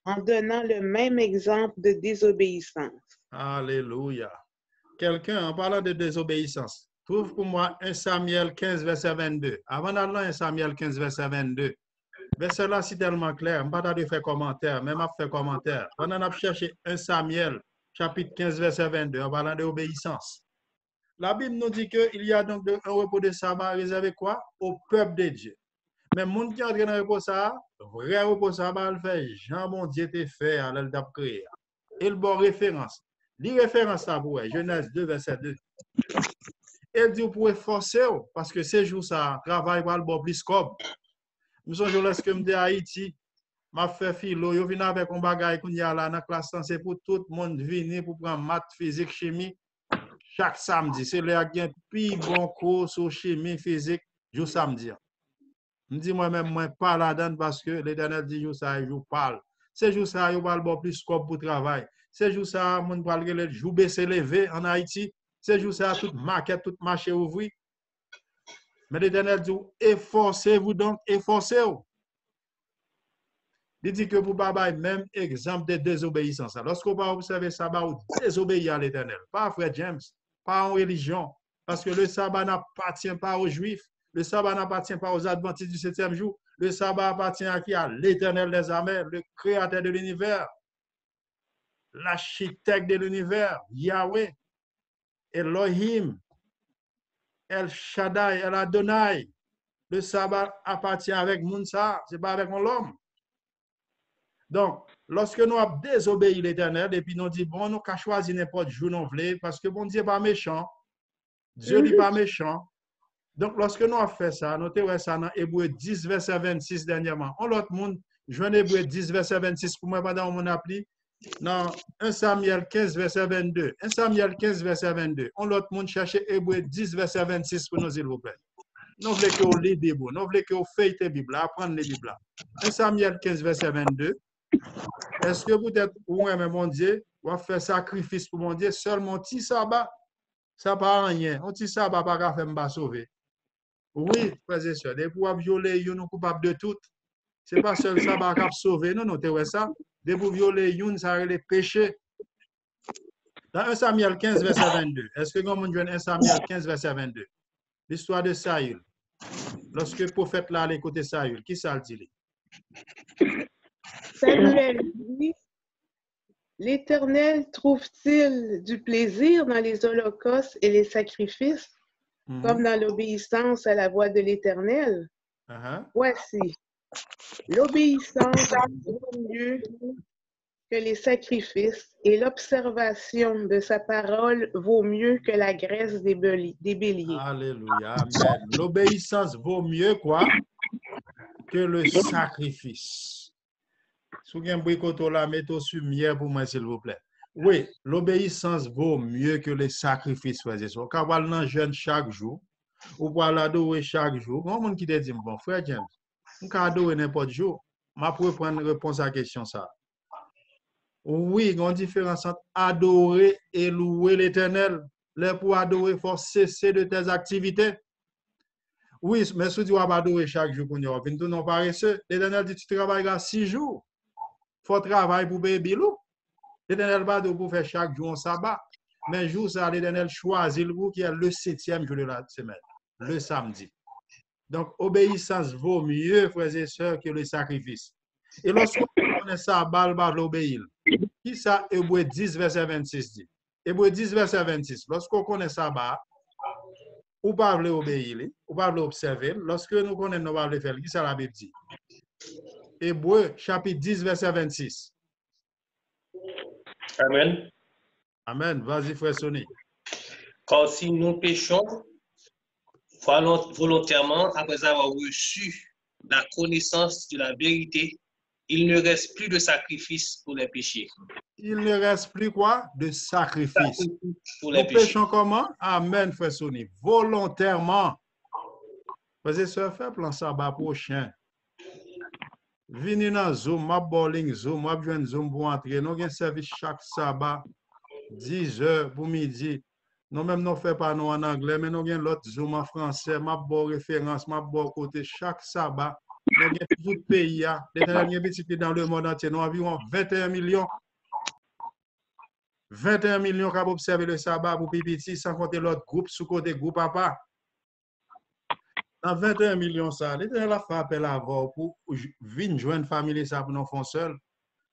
en donnant le même exemple de désobéissance. Alléluia. Quelqu'un, en parlant de désobéissance, trouve pour moi 1 Samuel 15, verset 22. Avant d'aller dans 1 Samuel 15, verset 22, verset là, c'est tellement clair. Je ne vais pas faire commentaire, même à faire commentaire. On a cherché 1 Samuel, chapitre 15, verset 22, en parlant d'obéissance. La Bible nous dit qu'il y a donc un repos de sabbat réservé quoi? Au peuple de Dieu. Mais le monde qui entre dans le repos ça, vrai repos sabbat, le fait, Jean, mon Dieu, t'es fait à l'aile d'après. Et le bon référence. Les références là pour Genèse 2, verset 2. Elle dit, vous pouvez forcer, parce que ces jours ça, travail pour le bon plus comme. Nous sommes lorsque je me Haïti, m'a fait philo, yo vient avec un bagage qu'on y a là dans la classe, c'est pour tout le monde venir pour prendre maths, physique, chimie. Chaque samedi, c'est là qu'il y a un plus bon cours sur chimie, physique, jour samedi. Je dis moi-même, moi, pas là-dedans parce que l'Éternel dit, jour ça, je parle. Ces jours ça, je parle plus scope pour travail. Ces jours ça, mon parle le jour baissé levé en Haïti. Ces jours ça, toute market, tout marché ouvri. Mais l'Éternel dit, efforcez-vous donc, efforcez-vous. Il dit que vous n'avez même exemple de désobéissance. Lorsqu'on va observer ça, vous désobéir à l'Éternel. Pas frère James, pas en religion. Parce que le sabbat n'appartient pas aux Juifs. Le sabbat n'appartient pas aux Adventistes du 7e jour. Le sabbat appartient à qui? À l'Éternel des armées, le créateur de l'univers, l'architecte de l'univers, Yahweh, Elohim, El Shaddai, El Adonai. Le sabbat appartient avec Mounsa, ce n'est pas avec l'homme. Donc, lorsque nous avons désobéi l'Éternel, et puis nous disons, bon, nous avons choisi n'importe jour nous voulons, parce que bon Dieu n'est pas méchant. Dieu n'est pas méchant. Donc, lorsque nous avons fait ça, nous avons fait ça dans Hébreu 10, verset 26 dernièrement. On l'autre monde, je viens Hébreu 10, verset 26 pour moi pendant mon appli. Dans 1 Samuel 15, verset 22. 1 Samuel 15, verset 22. On l'autre monde cherche Hébreu 10, verset 26 pour nous, s'il vous plaît. Nous voulons que vous lisez, nous voulons que vous faites la Bible, apprendre les Bibles. 1 Samuel 15, verset 22. Est-ce que peut-être, ou même mon Dieu, on va faire sacrifice pour mon Dieu, seulement un petit sabbat, ça ne pas rien. Un petit sabbat, pas qu'à faire me sauver. Oui, frères et sœurs, des pour violer, nous coupables de tout. Ce n'est pas seul sabbat qui a sauvé, non, tu vois ça. Des pour violer, ça a les péchés. Dans 1 Samuel 15, verset 22, est-ce que nous avons 1 Samuel 15, verset 22? L'histoire de Saül. Lorsque le prophète là allait côté Saül, qui ça le dit? Samuel dit, l'Éternel trouve-t-il du plaisir dans les holocaustes et les sacrifices, comme dans l'obéissance à la voix de l'Éternel? Voici, l'obéissance vaut mieux que les sacrifices et l'observation de sa parole vaut mieux que la graisse des béliers. Alléluia, amen. L'obéissance vaut mieux quoi que le sacrifice. Si vous avez un bricoteau là, mettez sur lumière pour moi, s'il vous plaît. Oui, l'obéissance vaut mieux que les sacrifices, frères et sœurs. Quand on va jeûne chaque jour, ou pour l'adorer chaque jour, il y a monde qui te dit, bon, frère James, on peut adorer n'importe jour. Je peux prendre réponse à la question ça. Oui, il y a une différence entre adorer et louer l'Éternel. Là, pour adorer, il faut cesser de tes activités. Oui, mais si tu vas adorer chaque jour, tu n'es pas paresseux. L'Éternel dit, tu travailleras 6 jours. Il faut travailler pour payer bilou. L'Éternel va pour faire chaque jour un sabbat. Mais jour ça, l'Éternel choisit le jour qui est le 7e jour de la semaine, le samedi. Donc, obéissance vaut mieux, frères et sœurs, que le sacrifice. Et lorsqu'on connaît ça, balle va l'obéir. Qui ça, Hébreu 10, verset 26 dit? Hébreu 10, verset 26. Lorsqu'on connaît ça, ou pas voulez obéir, ou pas voulez observer. Lorsque nous connaissons, nous pas voulez faire, qui ça la Bible dit? Hébreu, chapitre 10, verset 26. Amen. Amen. Vas-y, frère Sonny. Car si nous péchons volontairement après avoir reçu la connaissance de la vérité, il ne reste plus de sacrifice pour les péchés. Il ne reste plus quoi? De sacrifice. Pour les Nous péchés. péchons comment? Amen, frère Sonny. Volontairement. Frère et sœurs, faites plan sabbat prochain. Venez dans Zoom, ma bowling Zoom, ma joindre Zoom pour entrer. Nous avons un service chaque sabbat, 10 heures pour midi. Nous même nous faisons pas nous en anglais, mais nous avons l'autre Zoom en français, ma bonne référence, ma bonne côté chaque sabbat. Nous avons tout le pays, les derniers petits dans le monde entier, nous avons environ 21 millions. 21 millions qui ont observé le sabbat pour Pipiti, sans compter l'autre groupe, sous côté groupe papa. Dans 21 millions, ça, l'Éternel a fait appel à vous pour venir joindre famille ça pour nous faire seul.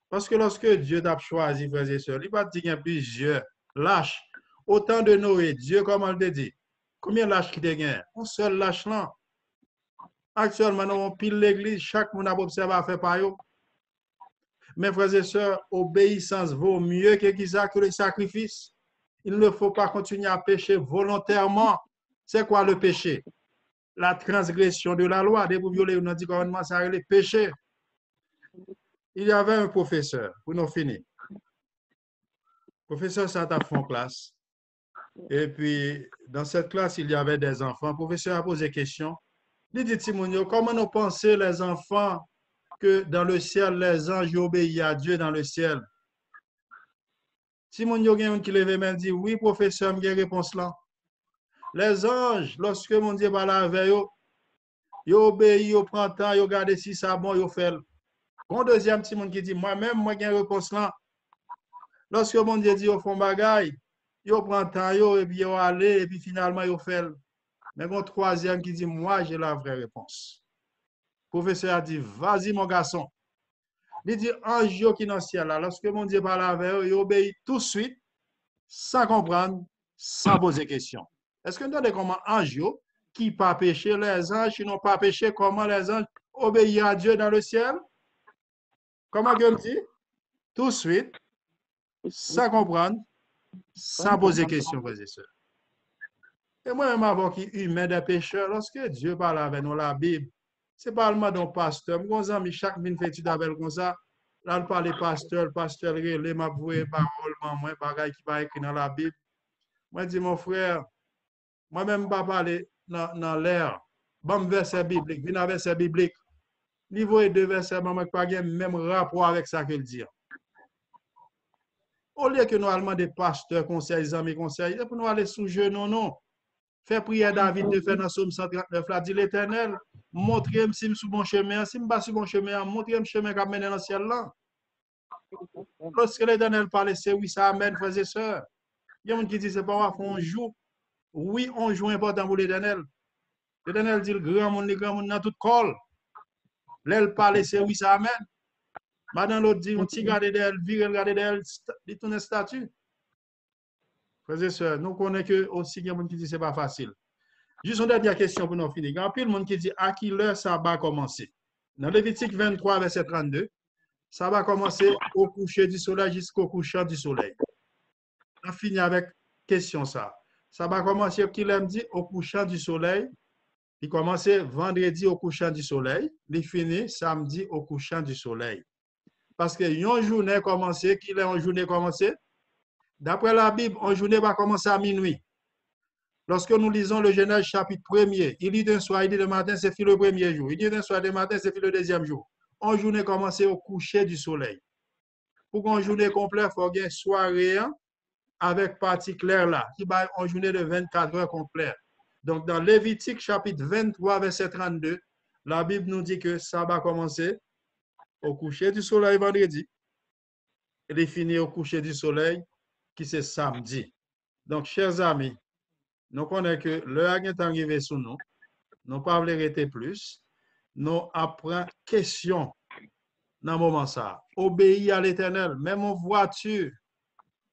Parce que lorsque Dieu t'a choisi, frères et sœurs, il va dire qu'il y a plusieurs lâches. Autant de Noé, Dieu, comme on le dit, combien de lâches qui te gagnent? Un seul lâche là. Actuellement, nous avons pile l'église, chaque monde a observé à faire par eux. Mes frères et sœurs, obéissance vaut mieux que le sacrifice. Il ne faut pas continuer à pécher volontairement. C'est quoi le péché? La transgression de la loi. Dès que vous violez un commandement, ça c'est le péché. Il y avait un professeur, pour nous finir. Le professeur s'est fait en classe. Et puis, dans cette classe, il y avait des enfants. Le professeur a posé question. Il dit, Timonio, comment nous pensons les enfants que dans le ciel, les anges obéissent à Dieu dans le ciel? Timonio, il y a un qui lève main dit, oui, professeur, j'ai réponse là. Les anges, lorsque mon Dieu parle avec eux, ils obéissent, ils prennent temps, ils regardent si ça bon, ils font. Bon, deuxième petit monde qui dit, moi-même, moi, j'ai une réponse là. Lorsque mon Dieu dit, ils font bagaille, ils prennent temps, et puis ils allent, et puis finalement, ils font. Mais bon, troisième qui dit, moi, j'ai la vraie réponse. Le professeur a dit, vas-y, mon garçon. Il dit, ange qui est dans le ciel, là, lorsque mon Dieu parle avec eux, ils obéissent tout de suite, sans comprendre, sans poser question. Est-ce que nous avons comment ange qui pas péché, les anges qui n'ont pas péché, comment les anges obéissent à Dieu dans le ciel? Comment Dieu me dit? Tout de suite, sans comprendre, sans poser question, frères et sœurs. Et moi-même, avant qu'il humain des pécheurs, lorsque Dieu parle avec nous, la Bible, c'est pas le d'un pasteur. Mon ami, chaque minute fait étude avec comme ça. Là, il parle pasteur, le pasteur, les m'a voué parole, moi, bagaille qui va écrit dans la Bible. Moi, je dis, mon frère, moi-même, je ne vais pas parler dans l'air. Bon verset biblique, viens avec verset biblique. Niveau et deux versets, je n'ai pas même rapport avec ça qu'il dit. Au lieu que nous allons des pasteurs, conseils, amis, conseils, pour nous aller sous genou, non. Fais prière David de faire dans Somme 139, là, dit l'Éternel, montrez-moi si je suis sur bon chemin, si je ne suis pas sur bon chemin, montrez-moi le chemin qui mène dans le ciel là. Lorsque l'Éternel parle, c'est oui, ça amène, frères et sœurs. Il y a des gens qui disent, c'est pas on joue. Oui, on joue important pour l'Éternel. L'Éternel dit, le grand monde dans tout col. L'elle parle, c'est oui, ça amène. Madame l'autre dit, on t'y garde d'elle, vire, regarde d'elle, dit tourne statut. Frères et sœurs, nous connaissons que aussi il y a des gens qui disent que ce n'est pas facile. Juste une dernière question pour nous finir. Il y a plein de monde qui dit à qui l'heure ça va commencer. Dans Lévitique 23, verset 32, ça va commencer au coucher du soleil jusqu'au couchant du soleil. On finit avec question ça. Ça va commencer, qui l'aime dit, au couchant du soleil. Il commence vendredi au couchant du soleil. Il finit samedi au couchant du soleil. Parce que une journée commencée, qui est une journée commencée? D'après la Bible, une journée va commencer à minuit. Lorsque nous lisons le Genèse chapitre 1er, il dit d'un soir, il dit le matin, c'est le premier jour. Il dit d'un soir, le matin, c'est le deuxième jour. Une journée commence au coucher du soleil. Pour qu'une journée complète, il faut qu'il y ait une soirée avec partie claire là, qui va une journée de 24 heures complète. Donc, dans Lévitique chapitre 23, verset 32, la Bible nous dit que ça va commencer au coucher du soleil vendredi. Et il finit au coucher du soleil, qui c'est samedi. Donc, chers amis, nous connaissons que l'heure est arrivée sous nous. Nous ne pouvons pas arrêter plus. Nous apprenons question dans le moment ça. Obéir à l'Éternel. Même en voiture,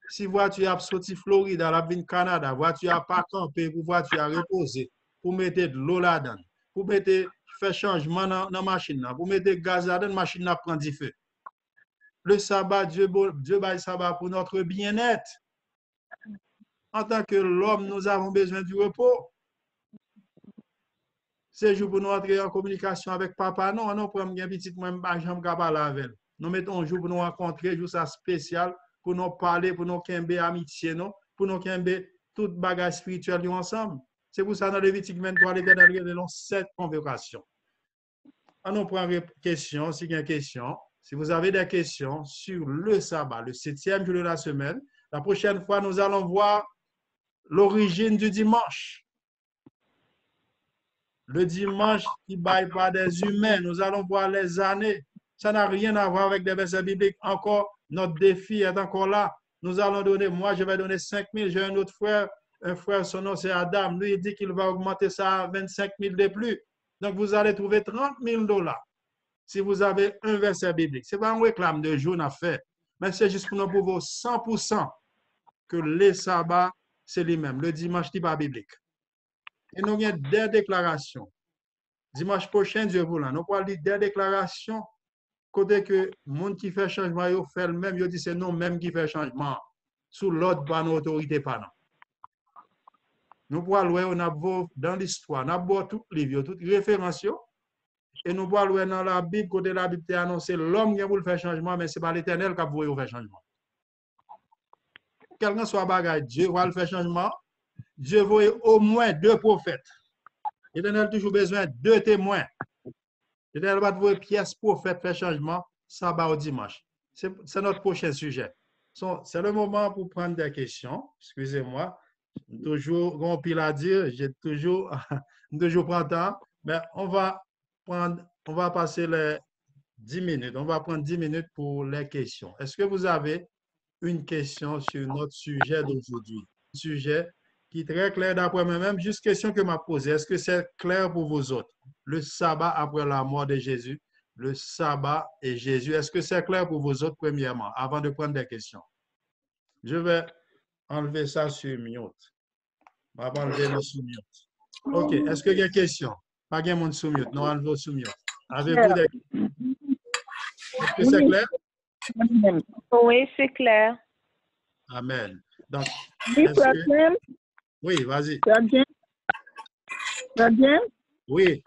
Si voiture a sorti Floride, la ville Canada, voiture a pas campé, pour voiture a reposé, pour mettre de l'eau là-dedans, pour mettre faire changement dans la machine, pour mettre gaz là-dedans, la machine a prend du feu. Le sabbat, Dieu baille sabbat pour notre bien-être. En tant que l'homme, nous avons besoin du repos. C'est jour pour nous entrer en communication avec papa. Non, non, pour un petit moi, je ne pas parler avec elle. Nous mettons un jour pour nous rencontrer, jour ça spécial, pour nous parler, pour nous kembe amitié, non? Pour nous kembe toute bagage spirituel ensemble. C'est pour ça dans Lévitique 23, l'Éternel révèle 7 convocations. On prend une question, s'il y a une question. Si vous avez des questions sur le sabbat, le 7e jour de la semaine, la prochaine fois, nous allons voir l'origine du dimanche. Le dimanche qui baille par des humains, nous allons voir les années. Ça n'a rien à voir avec des versets bibliques. Encore, notre défi est encore là. Nous allons donner, moi je vais donner 5 000, j'ai un autre frère, un frère, son nom c'est Adam. Lui, il dit qu'il va augmenter ça à 25 000 de plus. Donc, vous allez trouver 30 000 $ si vous avez un verset biblique. Ce n'est pas un réclame de jour à faire, mais c'est juste pour nous prouver 100% que le sabbat, c'est lui-même. Le dimanche n'est pas biblique. Et nous avons des déclarations. Dimanche prochain, Dieu voulant, nous allons lire des déclarations côté que le monde qui fait changement, il fait le même, il dit c'est nous même qui fait changement. Sous l'autre, pas nos autorités, pas non. Nous pouvons lire dans l'histoire, nous avons tous les livres, toutes les références, et nous pouvons lire dans la Bible, côté la Bible, annoncé l'homme qui veut faire changement, mais ce n'est pas l'Éternel qui a voulu faire changement. Quel que soit le bagage, Dieu va le faire changement. Dieu veut au moins 2 prophètes. L'Éternel a toujours besoin de 2 témoins. L'Éternel va voir pièce prophète faire changement, sabbat au dimanche. C'est notre prochain sujet. C'est le moment pour prendre des questions. Excusez-moi. Toujours, on pile à dire, j'ai toujours prends temps, mais on va passer les 10 minutes. On va prendre 10 minutes pour les questions. Est-ce que vous avez une question sur notre sujet d'aujourd'hui? Un sujet qui est très clair d'après moi-même. Juste question que m'a posée. Est-ce que c'est clair pour vous autres? Le sabbat après la mort de Jésus, le sabbat et Jésus. Est-ce que c'est clair pour vous autres premièrement, avant de prendre des questions? Je vais enlever ça sur mute. On va enlever le sous mute. OK. Est-ce qu'il y a des questions? Pas de monde sous mute. Non, enlevez sous mute. Avez-vous des questions? Est-ce que c'est clair? Oui, c'est clair. Amen. Donc, oui, vas-y. Ça bien? Oui.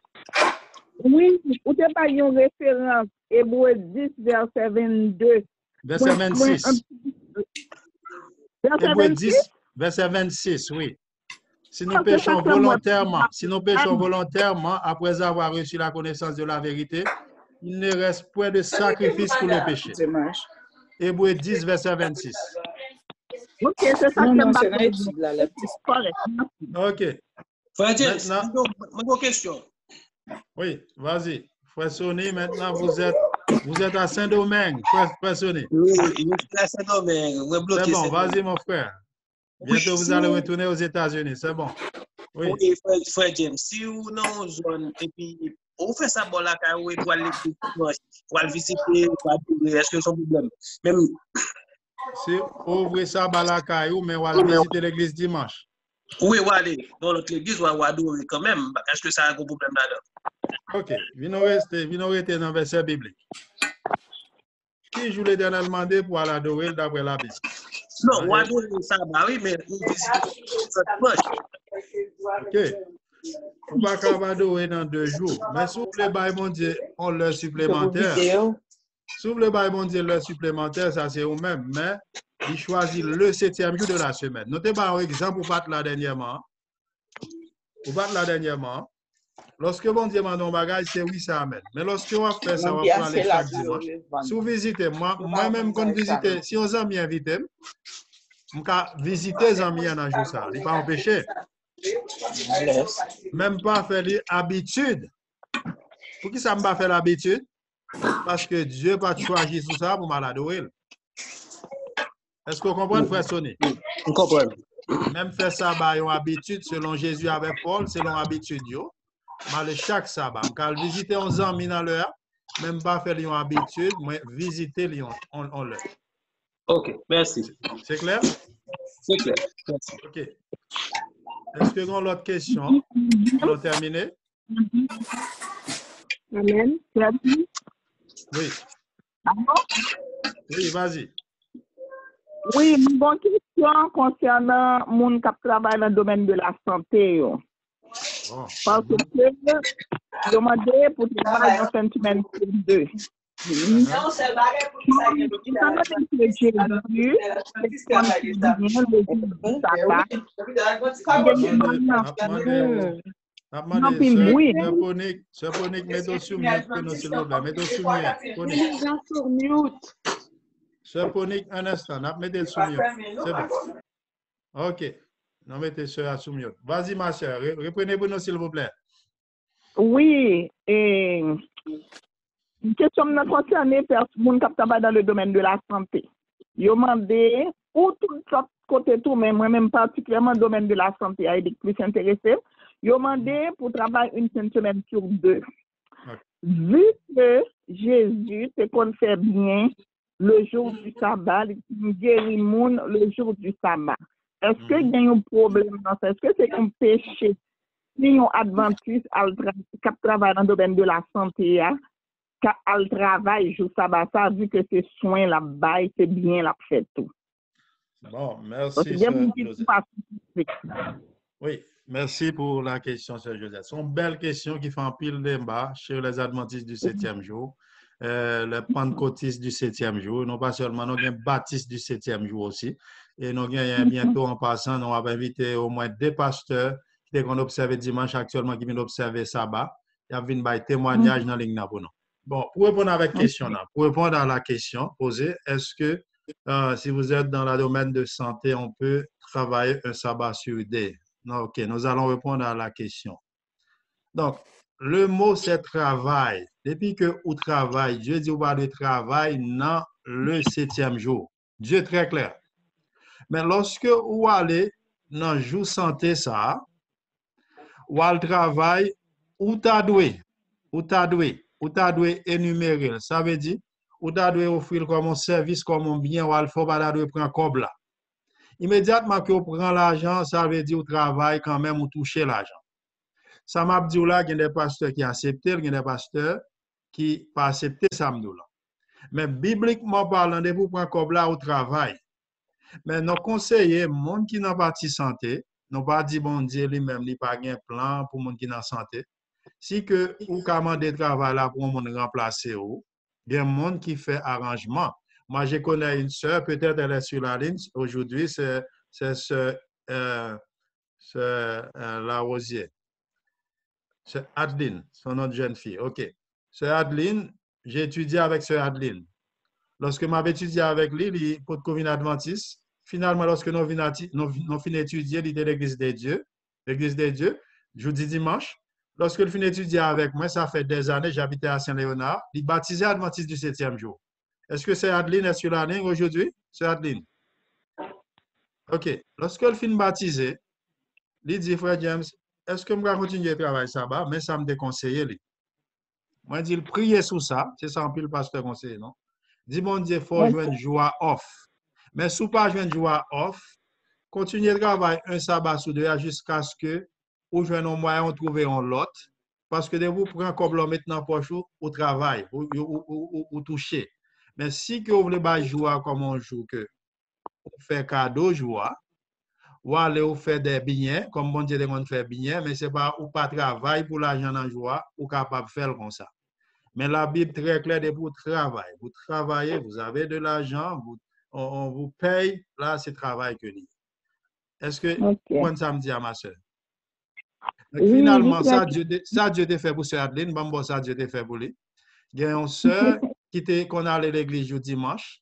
Oui, vous n'avez pas une référence, Hébreux 10, verset 22. Verset 26. Hébreux 10, verset 26, oui. Si nous péchons volontairement, après avoir reçu la connaissance de la vérité, il ne reste point de sacrifice pour le péché. Hébreux 10, verset 26. Ok, c'est ça Ok. Frère James, une question. Oui, vas-y. Frère Sonny, maintenant vous êtes à Saint-Domingue. Frère Sonny. Oui, je suis à Saint-Domingue. C'est bon, vas-y mon frère. Bientôt vous allez retourner aux États-Unis, c'est bon. Oui, frère James, si vous non zone et puis on fait ça bon là quand vous pour aller visiter, est-ce que c'est un problème? Même si ouvrez ça balakaïou, mais on va visiter l'église dimanche. Oui, on va aller dans l'autre église, on va adorer quand même. Est-ce que ça a un gros problème là-dedans? Ok, venons rester dans le verset biblique. Qui joue l'Éternel demandé pour aller adorer d'après la Bible? Non, on va adorer ça, oui, mais on visite cette poche. Ok. On va pas adorer dans 2 jours. Mais si vous voulez, mon Dieu, on l'heure supplémentaire. Si vous voulez, mon Dieu, l'heure supplémentaire, ça c'est vous-même. Mais il choisit le 7e jour de la semaine. Notez par exemple, vous battre là dernièrement. Lorsque bon Dieu m'a donné un bagage, c'est oui, ça amène. Mais lorsque on va faire ça, on va aller chaque dimanche. Si vous visitez, moi-même, quand visitez, si on amis invité, je vais visiter les amis dans jour ça. Il ne pas empêcher. Même pas faire l'habitude. Pour qui ça ne pas faire l'habitude? Parce que Dieu n'a pas choisi tout ça pour m'adorer. Est-ce que vous comprenez, frère Sonny? On comprend. Même faire ça, une habitude, selon Jésus avec Paul, selon l'habitude. Chaque sabbat, quand visiter 11 ans dans l'heure, même pas faire une habitude, mais visiter on l'heure. OK, merci. C'est clair? C'est clair. Merci. OK. Est-ce que vous avez l'autre question? On a terminé? Amen. Oui. Oui, vas-y. Oui, une bonne question concernant les gens qui travaillent dans le domaine de la santé. Bon. Parce que je demandé pour travailler dans une semaine sur 2. Non, c'est vrai pour ça. Ponique, un instant, mettez le sous mute. C'est bon. OK. Non, mettez ça sous mute. Vas-y, ma soeur, reprenez pour nous, s'il vous plaît. Oui, et une question concerne les personnes qui travaillent dans le domaine de la santé. Ils ont demandé, ou tout côté tout, mais moi-même particulièrement le domaine de la santé a été plus intéressé. Ils ont demandé pour travailler une semaine sur 2. Okay. Vu que Jésus, c'est qu'on fait bien le jour du sabbat, il guérit le jour du sabbat. Est-ce qu'il y a un problème dans ça? Est-ce que c'est un péché si on adventiste qui travaille dans le domaine de la santé, qui travaille jour sabbat, ça vu que c'est soin là-bas, c'est bien la fait tout. Bon, merci. Oui, merci pour la question, Sœur Josette. C'est une belle question qui fait un pile débat chez les adventistes du 7e jour, les pentecôtistes du 7e jour, non pas seulement, nous avons baptistes du 7e jour aussi. Et nous avons bientôt en passant, nous avons invité au moins 2 pasteurs qui ont observé dimanche actuellement, qui viennent observer sabbat. Il y a un témoignage dans la ligne pour nous. Bon, pour répondre à la question, pour répondre à la question posée, est-ce que si vous êtes dans le domaine de santé, on peut travailler un sabbat sur 2? Non, OK, nous allons répondre à la question. Donc, le mot, c'est travail. Depuis que vous travaillez, Dieu dit pas de travail dans le 7e jour. Dieu est très clair. Mais lorsque vous allez dans le jour santé, ça, ou al travail, ou t'as doué énumérer. Ça veut dire, ou t'as doué offrir comme un service, comme un bien, ou al faut pas doué prendre comme là. Immédiatement que vous prenez l'argent, ça veut dire, vous travaillez quand même, vous touchez l'argent. Ça m'a dit là, il y a des pasteurs qui acceptent, il y a des pasteurs qui pas accepté ça là. Mais bibliquement parlant, de vous prendre comme là au travail. Mais nos conseillers, monde qui n'a pas de santé, n'ont pas dit bon Dieu lui-même, il pas un plan pour monde qui n'a santé. Si que ou commandez travail là pour monde remplacer ou, il y a monde qui fait arrangement. Moi, je connais une sœur, peut-être elle est sur la ligne aujourd'hui, c'est la Rosier. C'est Adeline, son nom de jeune fille. OK. C'est Adeline, j'ai étudié avec sœur Adeline. Lorsque m'avais étudié avec lui, pour Covid Adventiste, finalement, lorsque nous finissons d'étudier, il était l'Église des dieux, jeudi dimanche. Lorsque nous finissons d'étudier avec moi, ça fait des années, j'habitais à Saint-Léonard, il baptisé Adventiste du 7e jour. Est-ce que c'est Adeline est sur la ligne aujourd'hui? C'est Adeline. OK. Lorsque le fin baptisé, il dit, frère James, est-ce que je vais continuer à travailler sabbat? Mais ça me déconseille. Moi, je dis, priez sur ça. C'est ça, un peu le pasteur conseiller, non? Dis, mon Dieu, il faut jouer une joie off. Mais si vous ne pas jouer une joie off, continuez à travailler un sabbat sur 2 jusqu'à ce que vous jouez un moyen, vous trouvez un lot. Parce que de vous prenez comme l'homme maintenant pour au travail, ou toucher. Mais si que vous voulez pas jouer comme on joue, que vous faites cadeau joie, ou aller vous faire des billets, comme bon Dieu demande faire billets, mais ce n'est pas ou pas travail pour l'argent en joie, ou capable de faire comme ça. Mais la Bible est très claire de vous travailler. Vous travaillez, vous avez de l'argent, on vous paye, là c'est travail que l'il. Est-ce que vous comprenez ça me dit à ma soeur? Oui, finalement, ça Dieu te fait pour Sœur Adeline, bon, ça Dieu te fait pour lui. Il y a une soeur qu'on allait à l'église le dimanche.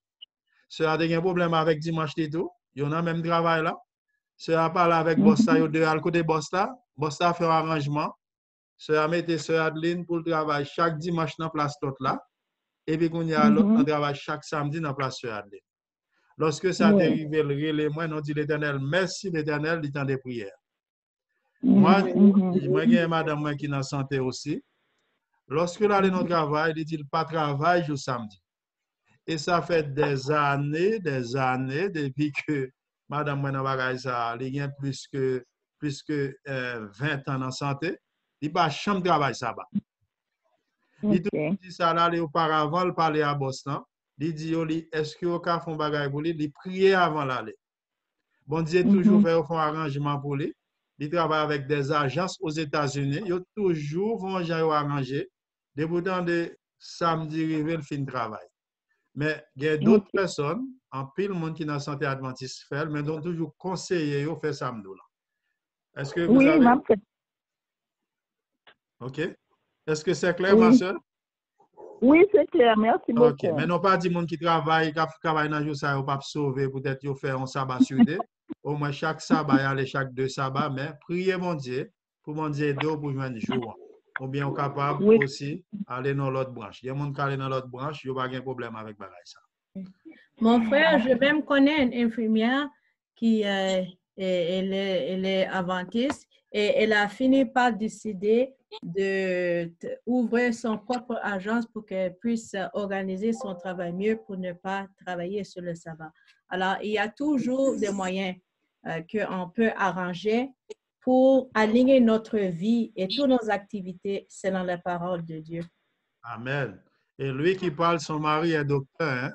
Sœur a un problème avec dimanche et tout. Il y en a même travail là. Sœur a parlé avec Bosta, il y a deux à côté Bosta. Bosta fait un arrangement. Sœur a mis Sœur Adeline pour le travail chaque dimanche dans la place toute là. Et puis, qu'on y a l'autre, on travaille chaque samedi dans la place Sœur Adeline. Lorsque ça est arrivé, moi, on dit l'Éternel, merci l'Éternel, du temps des prières. Moi, j'ai madame qui est en santé aussi. Lorsque là, on travaille, il dit pas travail le samedi. Et ça fait des années, depuis que Madame Mwenabagay ça, il y a plus que 20 ans en santé, il n'a pas chambre de travail ça. Il dit ça là, auparavant, il parlait à Boston. Il dit, est-ce que vous avez fait un bagage pour lui? Il priait avant l'aller. Bon Dieu, toujours fait un arrangement pour lui. Il travaille avec des agences aux États-Unis. Ils toujours vont arranger. Déboutant de samedi, il fin de travail. Mais il y a d'autres personnes, en pile monde qui dans la santé adventiste fait, mais dont toujours conseillé de faire samedi. Est-ce que vous avez... OK. Est-ce que c'est clair, ma soeur? Oui, c'est clair. Merci beaucoup. OK. Mais non pas du monde qui travaille dans le jour, ça ne va pas sauver. Peut-être qu'il faire un sabbat sur deux. Au moins, chaque sabbat, il y a chaque 2 sabbats. Mais priez mon Dieu pour mon Dieu d'eau pour jouer un jour. Ou bien, on est capable aussi d'aller dans l'autre branche. Il y a des gens qui aller dans l'autre branche, il n'y a pas de problème avec ça. Mon frère, je même connais une infirmière qui elle est adventiste et elle a fini par décider d'ouvrir son propre agence pour qu'elle puisse organiser son travail mieux pour ne pas travailler sur le sabbat. Alors, il y a toujours des moyens qu'on peut arranger pour aligner notre vie et toutes nos activités selon la parole de Dieu. Amen. Et lui qui parle, son mari est docteur, hein?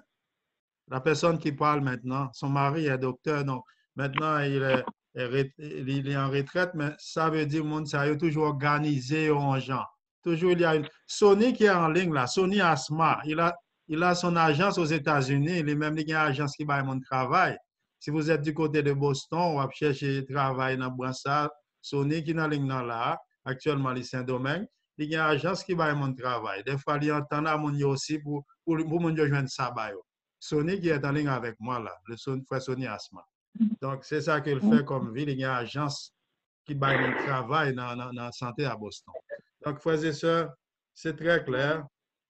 La personne qui parle maintenant, son mari est docteur, donc maintenant il est en retraite, mais ça veut dire que ça a toujours organisé en gens. Toujours il y a une... Sony qui est en ligne là, Sony Asma, il a son agence aux États-Unis, il est même une agence qui va mon travail. Si vous êtes du côté de Boston, on va chercher travail dans Bransard, Sony qui est en ligne là, actuellement il est Saint-Domingue, il y a une agence qui va mon travail. Des fois, il entend à mon aussi pour mon joindre sabbat. Sony qui est en ligne avec moi là, le frère Sony Asma. Donc, c'est ça qu'il fait comme ville. Il y a une agence qui bat mon travail dans la santé à Boston. Donc, frères et sœurs, c'est très clair.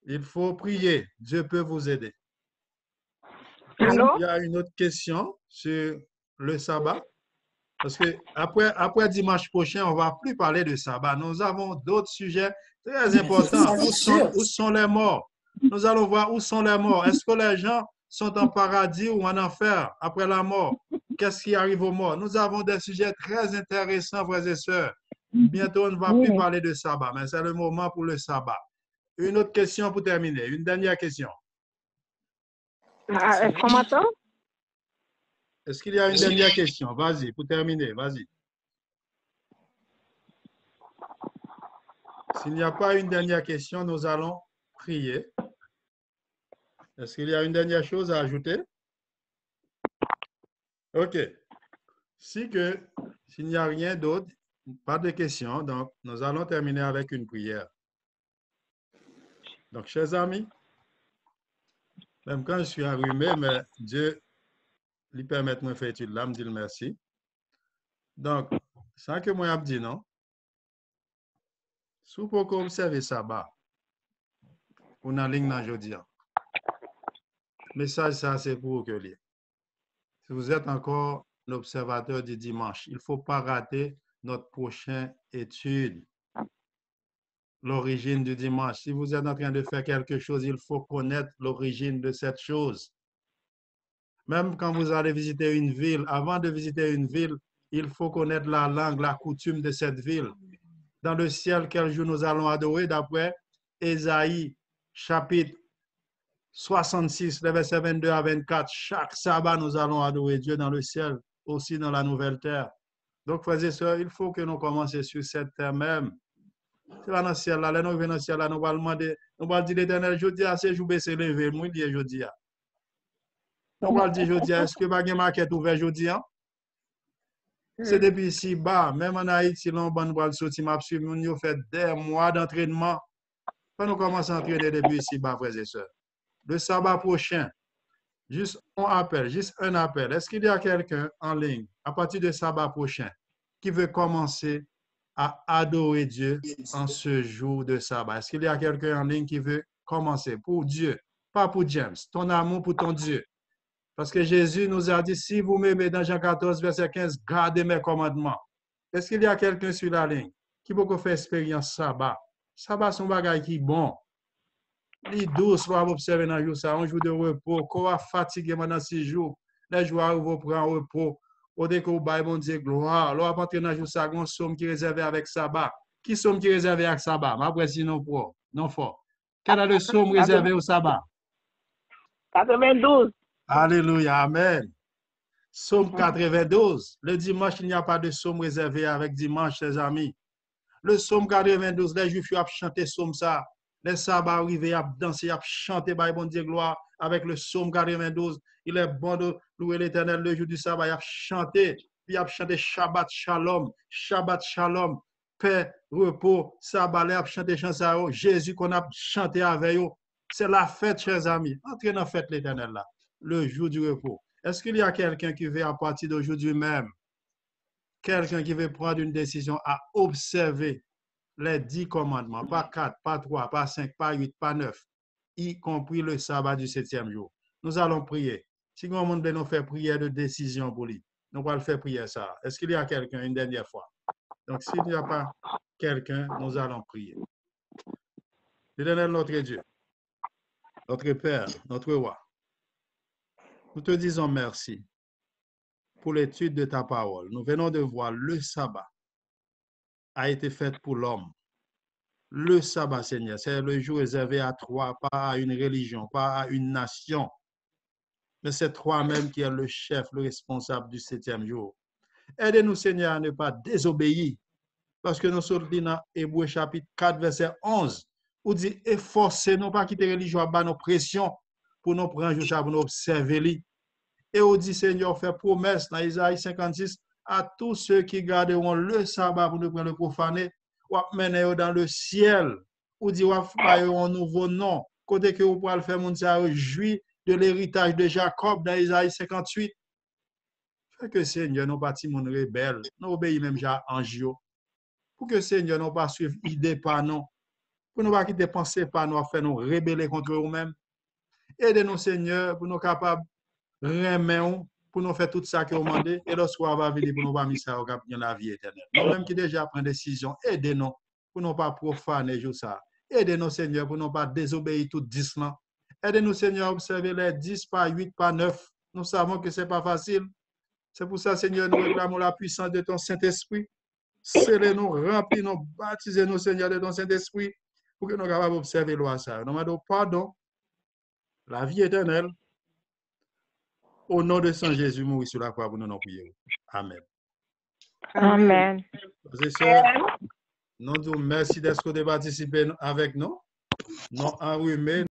Il faut prier. Dieu peut vous aider. Allô? Il y a une autre question sur le sabbat. Parce que après dimanche prochain, on ne va plus parler de sabbat. Nous avons d'autres sujets très importants. Où sont les morts? Nous allons voir où sont les morts. Est-ce que les gens sont en paradis ou en enfer après la mort? Qu'est-ce qui arrive aux morts? Nous avons des sujets très intéressants, frères et sœurs. Bientôt, on ne va plus parler de sabbat, mais c'est le moment pour le sabbat. Une autre question pour terminer. Une dernière question. Est-ce qu'on m'entend? Est-ce qu'il y a une dernière question? Vas-y, pour terminer, vas-y. S'il n'y a pas une dernière question, nous allons prier. Est-ce qu'il y a une dernière chose à ajouter? OK. S'il n'y a rien d'autre, pas de questions, donc nous allons terminer avec une prière. Donc, chers amis, même quand je suis enrhumé, mais Dieu lui permet de me faire étude là, me dit merci. Donc, sans que moi je dis non, si vous pouvez observer ça bas, on a ligne dans aujourd'hui. Message ça, c'est pour que lié. Si vous êtes encore l'observateur du dimanche, il ne faut pas rater notre prochaine étude. L'origine du dimanche. Si vous êtes en train de faire quelque chose, il faut connaître l'origine de cette chose. Même quand vous allez visiter une ville, avant de visiter une ville, il faut connaître la langue, la coutume de cette ville. Dans le ciel, quel jour nous allons adorer? D'après Ésaïe, chapitre 66, les versets 22 à 24, chaque sabbat, nous allons adorer Dieu dans le ciel, aussi dans la nouvelle terre. Donc, frères et sœurs, il faut que nous commencions sur cette terre même. C'est là dans le ciel, là, nous venons dans le ciel, là, nous allons demander, nous allons dire l'Éternel, je dis à ces jours baissés levé, moi, je dis, je dis. Nous allons dire, je dis, est-ce que ma market ouvert, je dis? C'est depuis ici bas, même en Haïti, l'on va sortir, nous fait des mois d'entraînement. Quand nous commençons à entraîner depuis ici bas, frères et sœurs. Le sabbat prochain, juste un appel. Est-ce qu'il y a quelqu'un en ligne à partir du sabbat prochain qui veut commencer à adorer Dieu en ce jour de sabbat? Est-ce qu'il y a quelqu'un en ligne qui veut commencer pour Dieu, pas pour James, ton amour pour ton Dieu? Parce que Jésus nous a dit, si vous m'aimez dans Jean 14, verset 15, gardez mes commandements. Est-ce qu'il y a quelqu'un sur la ligne qui peut faire expérience sabbat? Sabbat, c'est un bagage qui est bon. Les douces, on va observer dans le jour ça, un jour de repos, qu'on va fatiguer pendant 6 jours. Les jours vont prendre repos. Au début, on va dire gloire. Alors, à partir de jour ça, on somme qui est réservé avec sabbat. Qui somme qui est réservé avec sabbat? Après, sinon, pour, non fort. Quel est le somme réservé au sabbat? 92. Alléluia, amen. Somme 92. Le dimanche, il n'y a pas de somme réservé avec dimanche, les amis. Le somme 92, les Juifs ont chanté somme ça. Les sabbats arrivés à danser, à chanter, bah, bon Dieu, gloire, avec le somme 92. Il est bon de louer l'Éternel le jour du sabbat. Il a chanté, puis il a chanté Shabbat Shalom, paix, repos, sabbat, il a chanté chanson, Jésus qu'on a chanté avec eux. C'est la fête, chers amis. Entrez dans la fête l'Éternel là, le jour du repos. Est-ce qu'il y a quelqu'un qui veut à partir d'aujourd'hui même, quelqu'un qui veut prendre une décision à observer les 10 commandements, pas 4, pas 3, pas 5, pas 8, pas 9, y compris le sabbat du 7e jour? Nous allons prier. Si nous voulons nous faire prière de décision pour lui, nous allons faire prière ça. Est-ce qu'il y a quelqu'un une dernière fois? Donc, s'il n'y a pas quelqu'un, nous allons prier. L'Éternel, notre Dieu, notre Père, notre Roi, nous te disons merci pour l'étude de ta parole. Nous venons de voir le sabbat a été fait pour l'homme. Le sabbat, Seigneur, c'est le jour réservé à toi, pas à une religion, pas à une nation, mais c'est toi-même qui es le chef, le responsable du 7e jour. Aidez-nous, Seigneur, à ne pas désobéir, parce que nous sommes dans Hébreux chapitre 4, verset 11, où dit, efforcez-nous pas quitter la religion, à nos pressions, pour nous prendre jour, pour nous observer. Et on dit, Seigneur, fait promesse dans Isaïe 56 à tous ceux qui garderont le sabbat pour ne pas le profaner, ou mener dans le ciel, ou dit, ou un nouveau nom, côté que vous pouvez faire, mon Dieu, jouir de l'héritage de Jacob dans Isaïe 58. Fait que Seigneur, nous pas mon rebelle, nous obéissons même à Angio. Pour que Seigneur, nous pas suivre idée par nous, pour nous pas quitter penser par nous, faire nous rebeller contre nous-mêmes. Aidez-nous, Seigneur, pour nous capables remettre pour nous faire tout ça que vous demandez et lorsqu'on va venir pour nous pas mis ça dans la vie éternelle. Nous-mêmes qui déjà prenons décision, aidez-nous pour ne pas profaner tout ça. Aidez-nous, Seigneur, pour ne pas désobéir tout 10 ans. Aidez-nous, Seigneur, à observer les 10 par 8 par 9. Nous savons que ce n'est pas facile. C'est pour ça, Seigneur, nous réclamons la puissance de ton Saint-Esprit. Scellez-nous, remplis-nous, baptisez-nous, Seigneur, de ton Saint-Esprit pour que nous soyons capables d'observer la loi. Nous demandons pardon, la vie éternelle. Au nom de Saint Jésus, mourir sur la croix pour nous prier. Amen. Amen. Nous disons merci d'être participé avec nous. Nous enrhumés.